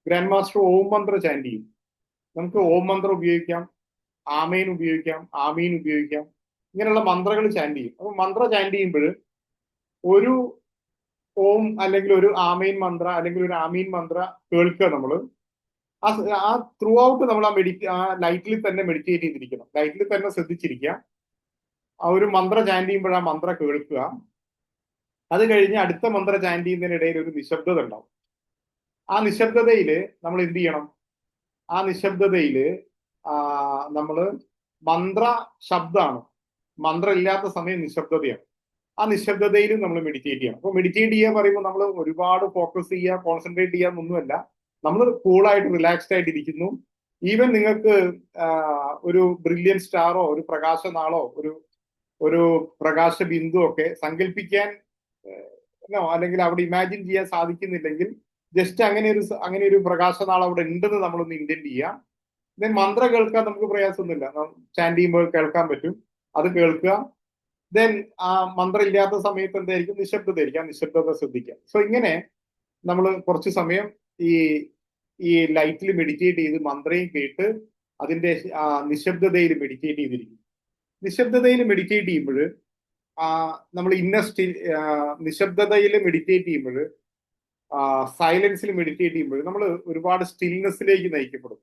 ഗ്രാൻഡ് മാസ്റ്റർ ഓം മന്ത്ര ചാൻഡ് ചെയ്യും. നമുക്ക് ഓം മന്ത്രം ഉപയോഗിക്കാം, ആമേൻ ഉപയോഗിക്കാം, ആമീൻ ഉപയോഗിക്കാം. ഇങ്ങനെയുള്ള മന്ത്രങ്ങൾ ചാൻഡ് ചെയ്യും. അപ്പൊ മന്ത്ര ചാൻഡ് ചെയ്യുമ്പോൾ ഒരു ഓം അല്ലെങ്കിൽ ഒരു ആമീൻ മന്ത്ര അല്ലെങ്കിൽ ഒരു ആമീൻ മന്ത്ര കേൾക്കുക. നമ്മൾ ആ ത്രൂ ഔട്ട് നമ്മൾ ആ ലൈറ്റിൽ തന്നെ മെഡിറ്റേറ്റ് ചെയ്തിരിക്കണം. ലൈറ്റിൽ തന്നെ ശ്രദ്ധിച്ചിരിക്കുക. ആ ഒരു മന്ത്ര ചാൻഡ് ചെയ്യുമ്പോൾ ആ മന്ത്ര കേൾക്കുക. അത് കഴിഞ്ഞ് അടുത്ത മന്ത്ര ചാൻഡ് ചെയ്യുന്നതിനിടയിൽ ഒരു നിശബ്ദത ഉണ്ടാവും. ആ നിശബ്ദതയിൽ നമ്മൾ എന്ത് ചെയ്യണം? ആ നിശബ്ദതയിൽ നമ്മൾ മന്ത്ര ശബ്ദമാണ്, മന്ത്രം ഇല്ലാത്ത സമയം നിശബ്ദതയാണ്. ആ നിശബ്ദതയിലും നമ്മൾ മെഡിറ്റേറ്റ് ചെയ്യണം. അപ്പൊ മെഡിറ്റേറ്റ് ചെയ്യാൻ പറയുമ്പോൾ നമ്മൾ ഒരുപാട് ഫോക്കസ് ചെയ്യുക, കോൺസെൻട്രേറ്റ് ചെയ്യാന്നൊന്നുമല്ല. നമ്മൾ കൂളായിട്ട് റിലാക്സ്ഡ് ആയിട്ട് ഇരിക്കുന്നു. ഈവൻ നിങ്ങൾക്ക് ഒരു ബ്രില്യൻ സ്റ്റാറോ ഒരു പ്രകാശനാളോ ഒരു പ്രകാശ ബിന്ദു ഒക്കെ സങ്കല്പിക്കാൻ അല്ലെങ്കിൽ അവിടെ ഇമാജിൻ ചെയ്യാൻ സാധിക്കുന്നില്ലെങ്കിൽ ജസ്റ്റ് അങ്ങനെ ഒരു പ്രകാശനാൾ അവിടെ ഉണ്ടെന്ന് നമ്മളൊന്ന് ഇന്റന്റ് ചെയ്യാം. ദെൻ മന്ത്രം കേൾക്കാൻ നമുക്ക് പ്രയാസമൊന്നുമില്ല. ചാൻഡ് ചെയ്യുമ്പോൾ കേൾക്കാൻ പറ്റും. അത് കേൾക്കുക. ദെൻ ആ മന്ത്രം ഇല്ലാത്ത സമയത്ത് എന്തായിരിക്കും? നിശബ്ദത ആയിരിക്കും. ആ നിശബ്ദത ശ്രദ്ധിക്കുക. സോ ഇങ്ങനെ നമ്മൾ കുറച്ച് സമയം ഈ ലൈറ്റിൽ മെഡിറ്റേറ്റ് ചെയ്ത് മന്ത്രയും കേട്ട് അതിന്റെ നിശബ്ദതയിൽ മെഡിറ്റേറ്റ് ചെയ്തിരിക്കും. നിശബ്ദതയിൽ മെഡിറ്റേറ്റ് ചെയ്യുമ്പോൾ നമ്മൾ നിശബ്ദതയിൽ മെഡിറ്റേറ്റ് ചെയ്യുമ്പോൾ, സൈലൻസിൽ മെഡിറ്റേറ്റ് ചെയ്യുമ്പോൾ നമ്മൾ ഒരുപാട് സ്റ്റിൽനെസ്സിലേക്ക് നയിക്കപ്പെടും.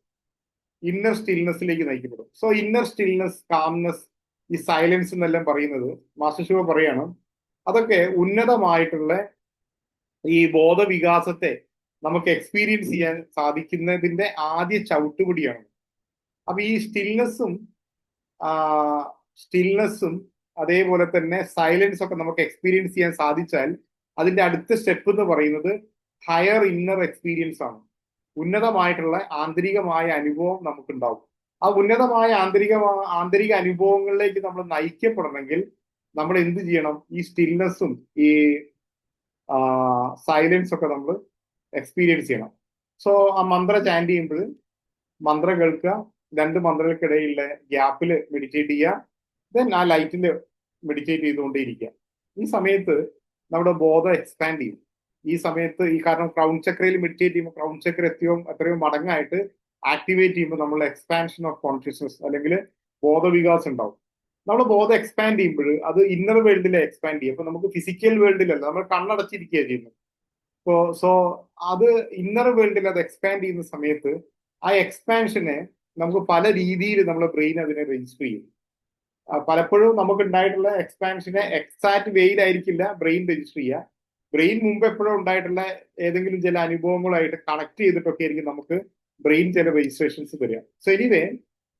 ഇന്നർ സ്റ്റിൽനെസ്സിലേക്ക് നയിക്കപ്പെടും. സോ ഇന്നർ സ്റ്റിൽനെസ്, കാംനെസ്, ഈ സൈലൻസ് എന്നെല്ലാം പറയുന്നത് മാസ്റ്റർ ശിവ പറയാണ്, അതൊക്കെ ഉന്നതമായിട്ടുള്ള ഈ ബോധവികാസത്തെ നമുക്ക് എക്സ്പീരിയൻസ് ചെയ്യാൻ സാധിക്കുന്നതിന്റെ ആദ്യ ചവിട്ടുപടിയാണ്. അപ്പൊ ഈ സ്റ്റിൽനെസ്സും അതേപോലെ തന്നെ സൈലൻസ് ഒക്കെ നമുക്ക് എക്സ്പീരിയൻസ് ചെയ്യാൻ സാധിച്ചാൽ അതിന്റെ അടുത്ത സ്റ്റെപ്പ് എന്ന് പറയുന്നത് ഹയർ ഇന്നർ എക്സ്പീരിയൻസ് ആണ്. ഉന്നതമായിട്ടുള്ള ആന്തരികമായ അനുഭവം നമുക്കുണ്ടാവും. ആ ഉന്നതമായ ആന്തരിക അനുഭവങ്ങളിലേക്ക് നമ്മൾ നയിക്കപ്പെടണമെങ്കിൽ നമ്മൾ എന്ത് ചെയ്യണം? ഈ സ്റ്റിൽനെസ്സും ഈ സൈലൻസ് ഒക്കെ നമ്മൾ എക്സ്പീരിയൻസ് ചെയ്യണം. സോ ആ മന്ത്ര ചാൻഡ് ചെയ്യുമ്പോൾ മന്ത്രം കേൾക്കുക, രണ്ട് മന്ത്രങ്ങൾക്കിടയിലുള്ള ഗ്യാപ്പിൽ മെഡിറ്റേറ്റ് ചെയ്യുക, ദെൻ ആ ലൈറ്റിൽ മെഡിറ്റേറ്റ് ചെയ്തുകൊണ്ടേയിരിക്കുക. ഈ സമയത്ത് നമ്മുടെ ബോധം എക്സ്പാൻഡ് ചെയ്യും. ഈ സമയത്ത് കാരണം ക്രൗൺ ചക്രയിൽ മെഡിറ്റേറ്റ് ചെയ്യുമ്പോൾ ക്രൗൺ ചക്ര എത്രയോ മടങ്ങായിട്ട് ആക്ടിവേറ്റ് ചെയ്യുമ്പോൾ നമ്മൾ എക്സ്പാൻഷൻ ഓഫ് കോൺഷ്യസ്നസ് അല്ലെങ്കിൽ ബോധവികാസം ഉണ്ടാവും. നമ്മൾ ബോധം എക്സ്പാൻഡ് ചെയ്യുമ്പോൾ അത് ഇന്നർ വേൾഡിലെ എക്സ്പാൻഡ് ചെയ്യും. അപ്പൊ നമുക്ക് ഫിസിക്കൽ വേൾഡിലല്ല, നമ്മൾ കണ്ണടച്ചിരിക്കുകയാണ് ചെയ്യുന്നത്. സോ അത് ഇന്നർ വേൾഡിൽ അത് എക്സ്പാൻഡ് ചെയ്യുന്ന സമയത്ത് ആ എക്സ്പാൻഷനെ നമുക്ക് പല രീതിയിൽ നമ്മുടെ ബ്രെയിൻ അതിനെ രജിസ്റ്റർ ചെയ്യും. പലപ്പോഴും നമുക്ക് ഉണ്ടായിട്ടുള്ള എക്സ്പാൻഷനെ എക്സാക്ട് വേയിലായിരിക്കില്ല ബ്രെയിൻ രജിസ്റ്റർ ചെയ്യുക. ബ്രെയിൻ മുമ്പ് എപ്പോഴും ഉണ്ടായിട്ടുള്ള ഏതെങ്കിലും ചില അനുഭവങ്ങളായിട്ട് കണക്ട് ചെയ്തിട്ടൊക്കെ ആയിരിക്കും നമുക്ക് ബ്രെയിൻ ചില രജിസ്ട്രേഷൻസ് തരിക. സോ എനിവേ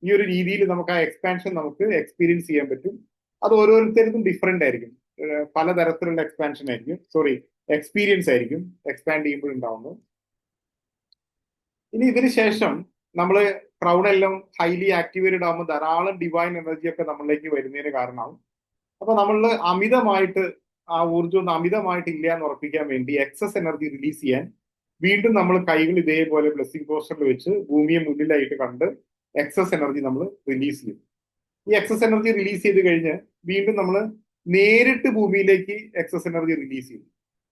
ഈ ഒരു രീതിയിൽ നമുക്ക് ആ എക്സ്പാൻഷൻ നമുക്ക് എക്സ്പീരിയൻസ് ചെയ്യാൻ പറ്റും. അത് ഓരോരുത്തർക്കും ഡിഫറെന്റ് ആയിരിക്കും. പലതരത്തിലുള്ള എക്സ്പീരിയൻസ് ആയിരിക്കും എക്സ്പാൻഡ് ചെയ്യുമ്പോൾ ഉണ്ടാവുന്നത്. ഇനി ഇതിന് ശേഷം നമ്മൾ ക്രൗൺ എല്ലാം ഹൈലി ആക്ടിവേറ്റഡ് ആകുമ്പോൾ ധാരാളം ഡിവൈൻ എനർജി ഒക്കെ നമ്മളിലേക്ക് വരുന്നതിന് കാരണമാവും. അപ്പൊ നമ്മൾ അമിതമായിട്ട് ആ ഊർജ്ജം അമിതമായിട്ട് ഇല്ല എന്ന് ഉറപ്പിക്കാൻ വേണ്ടി എക്സസ് എനർജി റിലീസ് ചെയ്യാൻ വീണ്ടും നമ്മൾ കൈകൾ ഇതേപോലെ ബ്ലെസ്സിംഗ് പോസ്റ്ററിൽ വെച്ച് ഭൂമിയെ മുന്നിലായിട്ട് കണ്ട് എക്സസ് എനർജി നമ്മൾ റിലീസ് ചെയ്യും. ഈ എക്സസ് എനർജി റിലീസ് ചെയ്ത് കഴിഞ്ഞ് വീണ്ടും നമ്മൾ നേരിട്ട് ഭൂമിയിലേക്ക് എക്സസ് എനർജി റിലീസ് ചെയ്യും.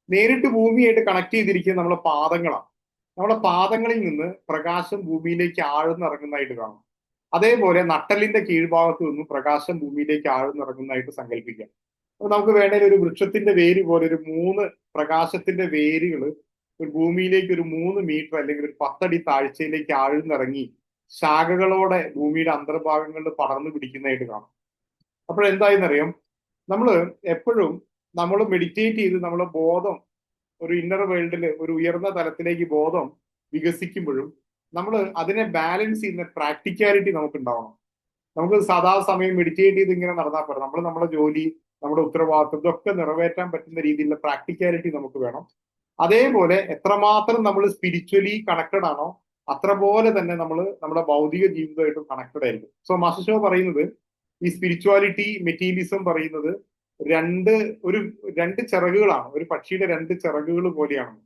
നേരിട്ട് ഭൂമിയായിട്ട് കണക്ട് ചെയ്തിരിക്കുന്നത് നമ്മളെ പാദങ്ങളാണ്. നമ്മുടെ പാദങ്ങളിൽ നിന്ന് പ്രകാശം ഭൂമിയിലേക്ക് ആഴ്ന്നിറങ്ങുന്നതായിട്ട് കാണാം. അതേപോലെ നട്ടലിന്റെ കീഴ്ഭാഗത്ത് നിന്നും പ്രകാശം ഭൂമിയിലേക്ക് ആഴ്ന്നിറങ്ങുന്നതായിട്ട് സങ്കല്പിക്കാം. അപ്പൊ നമുക്ക് വേണമെങ്കിൽ ഒരു വൃക്ഷത്തിന്റെ വേര് പോലെ ഒരു 3 പ്രകാശത്തിന്റെ വേരുകൾ ഒരു ഭൂമിയിലേക്ക് ഒരു 3 മീറ്റർ അല്ലെങ്കിൽ ഒരു 10 അടി താഴ്ചയിലേക്ക് ആഴ്ന്നിറങ്ങി ശാഖകളോടെ ഭൂമിയുടെ അന്തർഭാഗങ്ങളിൽ പടർന്നു പിടിക്കുന്നതായിട്ട് കാണാം. അപ്പോഴെന്തായെന്നറിയാം, എപ്പോഴും നമ്മൾ മെഡിറ്റേറ്റ് ചെയ്ത് നമ്മളെ ബോധം ഒരു ഇന്നർ വേൾഡിൽ ഒരു ഉയർന്ന തലത്തിലേക്ക് ബോധം വികസിക്കുമ്പോഴും നമ്മൾ അതിനെ ബാലൻസ് ചെയ്യുന്ന പ്രാക്ടിക്കാലിറ്റി നമുക്ക് ഉണ്ടാവണം. നമുക്ക് സദാ സമയം മെഡിറ്റേറ്റ് ചെയ്ത് ഇങ്ങനെ നടന്നാൽ പോരാ. നമ്മൾ നമ്മുടെ ജോലി, നമ്മുടെ ഉത്തരവാദിത്വം ഇതൊക്കെ നിറവേറ്റാൻ പറ്റുന്ന രീതിയിലുള്ള പ്രാക്ടിക്കാലിറ്റി നമുക്ക് വേണം. അതേപോലെ എത്രമാത്രം നമ്മൾ സ്പിരിച്വലി കണക്റ്റഡ് ആണോ അത്ര പോലെ തന്നെ നമ്മൾ നമ്മുടെ ഭൗതിക ജീവിതമായിട്ടും കണക്റ്റഡ് ആയിരിക്കും. സോ മാസ്റ്റർ ഷോ പറയുന്നത് ഈ സ്പിരിച്വാലിറ്റി മെറ്റീരിയലിസം പറയുന്നത് രണ്ട് ഒരു രണ്ട് ചിറകുകളാണ്, ഒരു പക്ഷിയുടെ രണ്ട് ചിറകുകൾ പോലെയാണ്.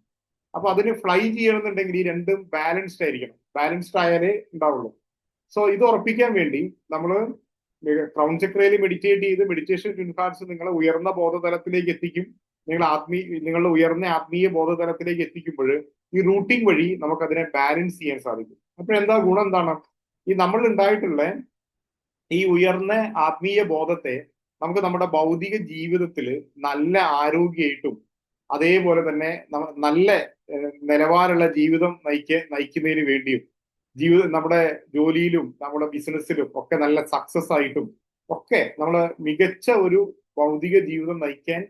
അപ്പൊ അതിന് ഫ്ലൈ ചെയ്യണമെന്നുണ്ടെങ്കിൽ ഈ രണ്ടും ബാലൻസ്ഡ് ആയിരിക്കണം. ബാലൻസ്ഡ് ആയാലേ ഉണ്ടാവുള്ളൂ. സോ ഇത് ഉറപ്പിക്കാൻ വേണ്ടി നമ്മൾ ക്രൗൺ ചക്രയിൽ മെഡിറ്റേറ്റ് ചെയ്ത് മെഡിറ്റേഷൻ ട്വിൻഹാർട്സ് നിങ്ങളെ ഉയർന്ന ബോധതലത്തിലേക്ക് എത്തിക്കും. നിങ്ങളുടെ ഉയർന്ന ആത്മീയ ബോധതലത്തിലേക്ക് എത്തിക്കുമ്പോൾ ഈ റൂട്ടിംഗ് വഴി നമുക്ക് അതിനെ ബാലൻസ് ചെയ്യാൻ സാധിക്കും. അപ്പൊ എന്താ ഗുണം എന്താണ്? ഈ നമ്മൾ ഉണ്ടായിട്ടുള്ള ഈ ഉയർന്ന ആത്മീയ ബോധത്തെ നമുക്ക് നമ്മുടെ ഭൗതിക ജീവിതത്തിൽ നല്ല ആരോഗ്യമായിട്ടും അതേപോലെ തന്നെ നല്ല നിലവാരമുള്ള ജീവിതം നയിക്കുന്നതിന് വേണ്ടിയും നമ്മുടെ ജോലിയിലും നമ്മുടെ ബിസിനസ്സിലും ഒക്കെ നല്ല സക്സസ് ആയിട്ടും ഒക്കെ നമ്മൾ മികച്ച ഒരു ഭൗതിക ജീവിതം നയിക്കാൻ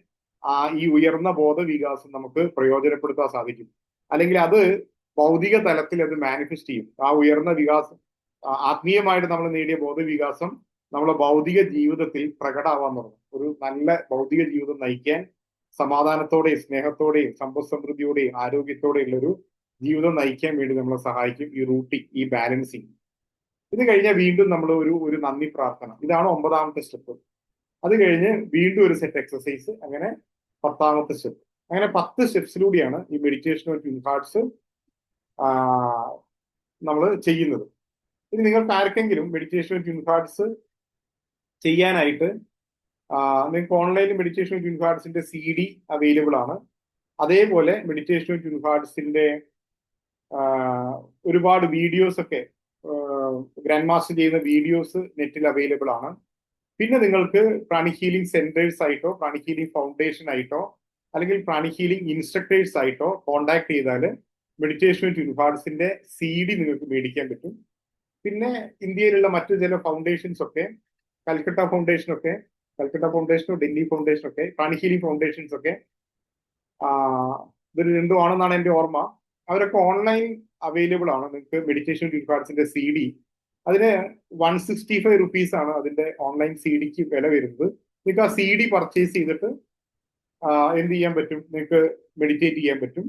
ഈ ഉയർന്ന ബോധവികാസം നമുക്ക് പ്രയോജനപ്പെടുത്താൻ സാധിക്കും. അല്ലെങ്കിൽ അത് ഭൗതിക തലത്തിൽ അത് മാനിഫെസ്റ്റ് ചെയ്യും. ആ ഉയർന്ന വികാസം, ആത്മീയമായിട്ട് നമ്മൾ നേടിയ ബോധവികാസം നമ്മളെ ഭൗതിക ജീവിതത്തിൽ പ്രകടമാവാൻ തുടങ്ങും. ഒരു നല്ല ഭൗതിക ജീവിതം നയിക്കാൻ സമാധാനത്തോടെയും സ്നേഹത്തോടെയും സമ്പദ് സമൃദ്ധിയോടെയും ആരോഗ്യത്തോടെയുള്ള ഒരു ജീവിതം നയിക്കാൻ വേണ്ടി നമ്മളെ സഹായിക്കും ഈ റൂട്ടിങ്, ഈ ബാലൻസിങ്. ഇത് കഴിഞ്ഞാൽ വീണ്ടും നമ്മൾ ഒരു നന്ദി പ്രാർത്ഥന. ഇതാണ് 9ാമത്തെ സ്റ്റെപ്പ്. അത് കഴിഞ്ഞ് വീണ്ടും ഒരു സെറ്റ് എക്സസൈസ്, അങ്ങനെ 10ാമത്തെ സ്റ്റെപ്പ്. അങ്ങനെ 10 സ്റ്റെപ്സിലൂടെയാണ് ഈ മെഡിറ്റേഷൻ ഓഫ് ട്വിൻഹാർട്സ് നമ്മൾ ചെയ്യുന്നത്. ഇനി നിങ്ങൾക്ക് ആർക്കെങ്കിലും മെഡിറ്റേഷൻ ഓഫ് ട്വിൻഹാർട്സ് ചെയ്യാനായിട്ട് നിങ്ങൾക്ക് ഓൺലൈനിൽ മെഡിറ്റേഷൻ ഓഫ് ട്വിൻഹാർട്സിന്റെ CD അവൈലബിൾ ആണ്. അതേപോലെ മെഡിറ്റേഷൻ ഓഫ് ട്വിൻഹാർട്സിന്റെ ഒരുപാട് വീഡിയോസ് ഒക്കെ ഗ്രാൻഡ് മാസ്റ്റർ ചെയ്യുന്ന വീഡിയോസ് നെറ്റിൽ അവൈലബിൾ ആണ്. പിന്നെ നിങ്ങൾക്ക് പ്രാണിക് ഹീലിംഗ് സെന്റേഴ്സ് ആയിട്ടോ പ്രാണിക് ഹീലിംഗ് ഫൗണ്ടേഷൻ ആയിട്ടോ അല്ലെങ്കിൽ പ്രാണിക് ഹീലിംഗ് ഇൻസ്ട്രക്ടേഴ്സ് ആയിട്ടോ കോൺടാക്ട് ചെയ്താൽ മെഡിറ്റേഷൻ ഓഫ് ട്വിൻഹാർട്സിന്റെ CD നിങ്ങൾക്ക് മേടിക്കാൻ പറ്റും. പിന്നെ ഇന്ത്യയിലുള്ള മറ്റു ചില ഫൗണ്ടേഷൻസ് ഒക്കെ, കൽക്കട്ട ഫൗണ്ടേഷനോ ഡൽഹി ഫൗണ്ടേഷനോ ഒക്കെ, പ്രാണിക് ഹീലിംഗ് ഫൗണ്ടേഷൻസ് ഒക്കെ, ഇത് രണ്ടും ആണെന്നാണ് എൻ്റെ ഓർമ്മ, അവരൊക്കെ ഓൺലൈൻ അവൈലബിൾ ആണ്. നിങ്ങൾക്ക് മെഡിറ്റേഷൻ ട്വിൻഹാർട്സിന്റെ CD അതിന് 165 റുപ്പീസ് ആണ് അതിന്റെ ഓൺലൈൻ CDക്ക് വില വരുന്നത്. നിങ്ങൾക്ക് ആ CD പർച്ചേസ് ചെയ്തിട്ട് എന്ത് ചെയ്യാൻ പറ്റും? നിങ്ങൾക്ക് മെഡിറ്റേറ്റ് ചെയ്യാൻ പറ്റും.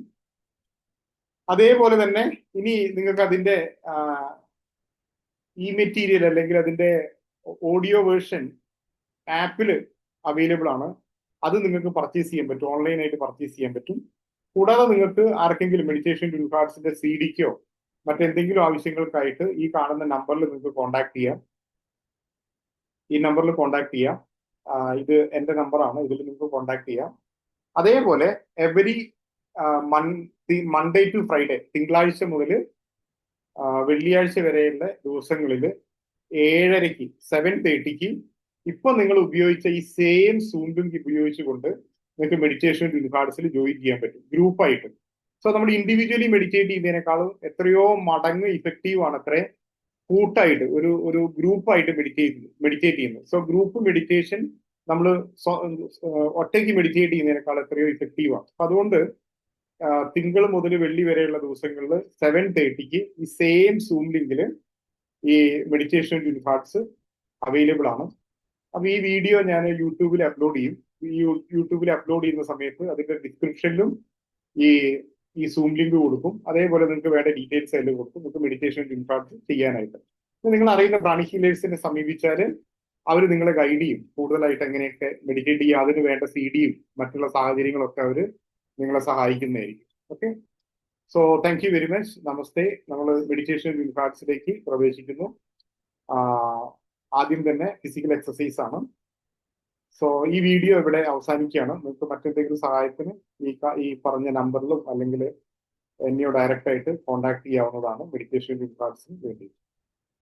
അതേപോലെ തന്നെ ഇനി നിങ്ങൾക്ക് അതിന്റെ ഈ മെറ്റീരിയൽ അല്ലെങ്കിൽ അതിന്റെ ഓഡിയോ വേർഷൻ ആപ്പിൽ അവൈലബിൾ ആണ്. അത് നിങ്ങൾക്ക് പർച്ചേസ് ചെയ്യാൻ പറ്റും, ഓൺലൈനായിട്ട് പർച്ചേസ് ചെയ്യാൻ പറ്റും. കൂടാതെ നിങ്ങൾക്ക് ആർക്കെങ്കിലും മെഡിറ്റേഷൻ ട്വിൻഹാർട്സിന്റെ CDക്കോ മറ്റെന്തെങ്കിലും ആവശ്യങ്ങൾക്കായിട്ട് ഈ കാണുന്ന നമ്പറിൽ നിങ്ങൾക്ക് കോൺടാക്ട് ചെയ്യാം. ഈ നമ്പറിൽ കോൺടാക്ട് ചെയ്യാം. ഇത് എൻ്റെ നമ്പറാണ്, ഇതിൽ നിങ്ങൾക്ക് കോൺടാക്ട് ചെയ്യാം. അതേപോലെ എവരി മൺഡേ ടു ഫ്രൈഡേ, തിങ്കളാഴ്ച മുതൽ വെള്ളിയാഴ്ച വരെയുള്ള ദിവസങ്ങളിൽ 7:30 7:30 ഇപ്പൊ നിങ്ങൾ ഉപയോഗിച്ച ഈ സെയിം സൂം ലിങ്ക് ഉപയോഗിച്ചുകൊണ്ട് നിങ്ങൾക്ക് മെഡിറ്റേഷൻ ട്വിൻഹാർട്സിൽ ജോയിൻ ചെയ്യാൻ പറ്റും ഗ്രൂപ്പായിട്ട്. സോ നമ്മൾ ഇൻഡിവിജ്വലി മെഡിറ്റേറ്റ് ചെയ്യുന്നതിനേക്കാളും എത്രയോ മടങ്ങ് ഇഫക്റ്റീവ് ആണ് അത്രേ കൂട്ടായിട്ട് ഒരു ഗ്രൂപ്പായിട്ട് മെഡിറ്റേറ്റ് ചെയ്യുന്നത്. സോ ഗ്രൂപ്പ് മെഡിറ്റേഷൻ നമ്മൾ ഒറ്റയ്ക്ക് മെഡിറ്റേറ്റ് ചെയ്യുന്നതിനേക്കാൾ എത്രയോ ഇഫക്റ്റീവ് ആണ്. അപ്പൊ അതുകൊണ്ട് തിങ്കൾ മുതൽ വെള്ളി വരെയുള്ള ദിവസങ്ങളിൽ 7:30 ഈ സെയിം സൂം ലിങ്കിൽ ഈ മെഡിറ്റേഷൻ ട്വിൻഹാർട്സ് അവൈലബിൾ ആണ്. അപ്പൊ ഈ വീഡിയോ ഞാൻ യൂട്യൂബിൽ അപ്ലോഡ് ചെയ്യും. ഈ യൂട്യൂബിൽ അപ്ലോഡ് ചെയ്യുന്ന സമയത്ത് അതിന്റെ ഡിസ്ക്രിപ്ഷനിലും ഈ സൂം ലിങ്ക് കൊടുക്കും. അതേപോലെ നിങ്ങൾക്ക് വേണ്ട ഡീറ്റെയിൽസ് അതിൽ കൊടുക്കും, നിങ്ങൾക്ക് മെഡിറ്റേഷൻ ട്വിൻഹാർട്സ് ചെയ്യാനായിട്ട്. നിങ്ങൾ അറിയുന്ന പ്രാണിക് ഹീലേഴ്സിനെ സമീപിച്ചാൽ അവർ നിങ്ങളെ ഗൈഡ് ചെയ്യും കൂടുതലായിട്ട് എങ്ങനെയൊക്കെ മെഡിറ്റേറ്റ് ചെയ്യുക. അതിന് വേണ്ട CDയും മറ്റുള്ള സാഹചര്യങ്ങളൊക്കെ അവർ നിങ്ങളെ സഹായിക്കുന്നതായിരിക്കും. Okay, so thank you very much. നമസ്തേ. നമ്മൾ മെഡിറ്റേഷൻ ട്വിൻഹാർട്സിലേക്ക് പ്രവേശിക്കുന്നു. ആദ്യം തന്നെ ഫിസിക്കൽ എക്സസൈസ് ആണ്. സോ ഈ വീഡിയോ ഇവിടെ അവസാനിക്കുകയാണ്. നിങ്ങൾക്ക് മറ്റെന്തെങ്കിലും സഹായത്തിന് ഈ പറഞ്ഞ നമ്പറിലും അല്ലെങ്കിൽ എന്നെയോ ഡയറക്റ്റ് ആയിട്ട് കോൺടാക്ട് ചെയ്യാവുന്നതാണ് മെഡിറ്റേഷൻ ട്വിൻഹാർട്സിന് വേണ്ടി.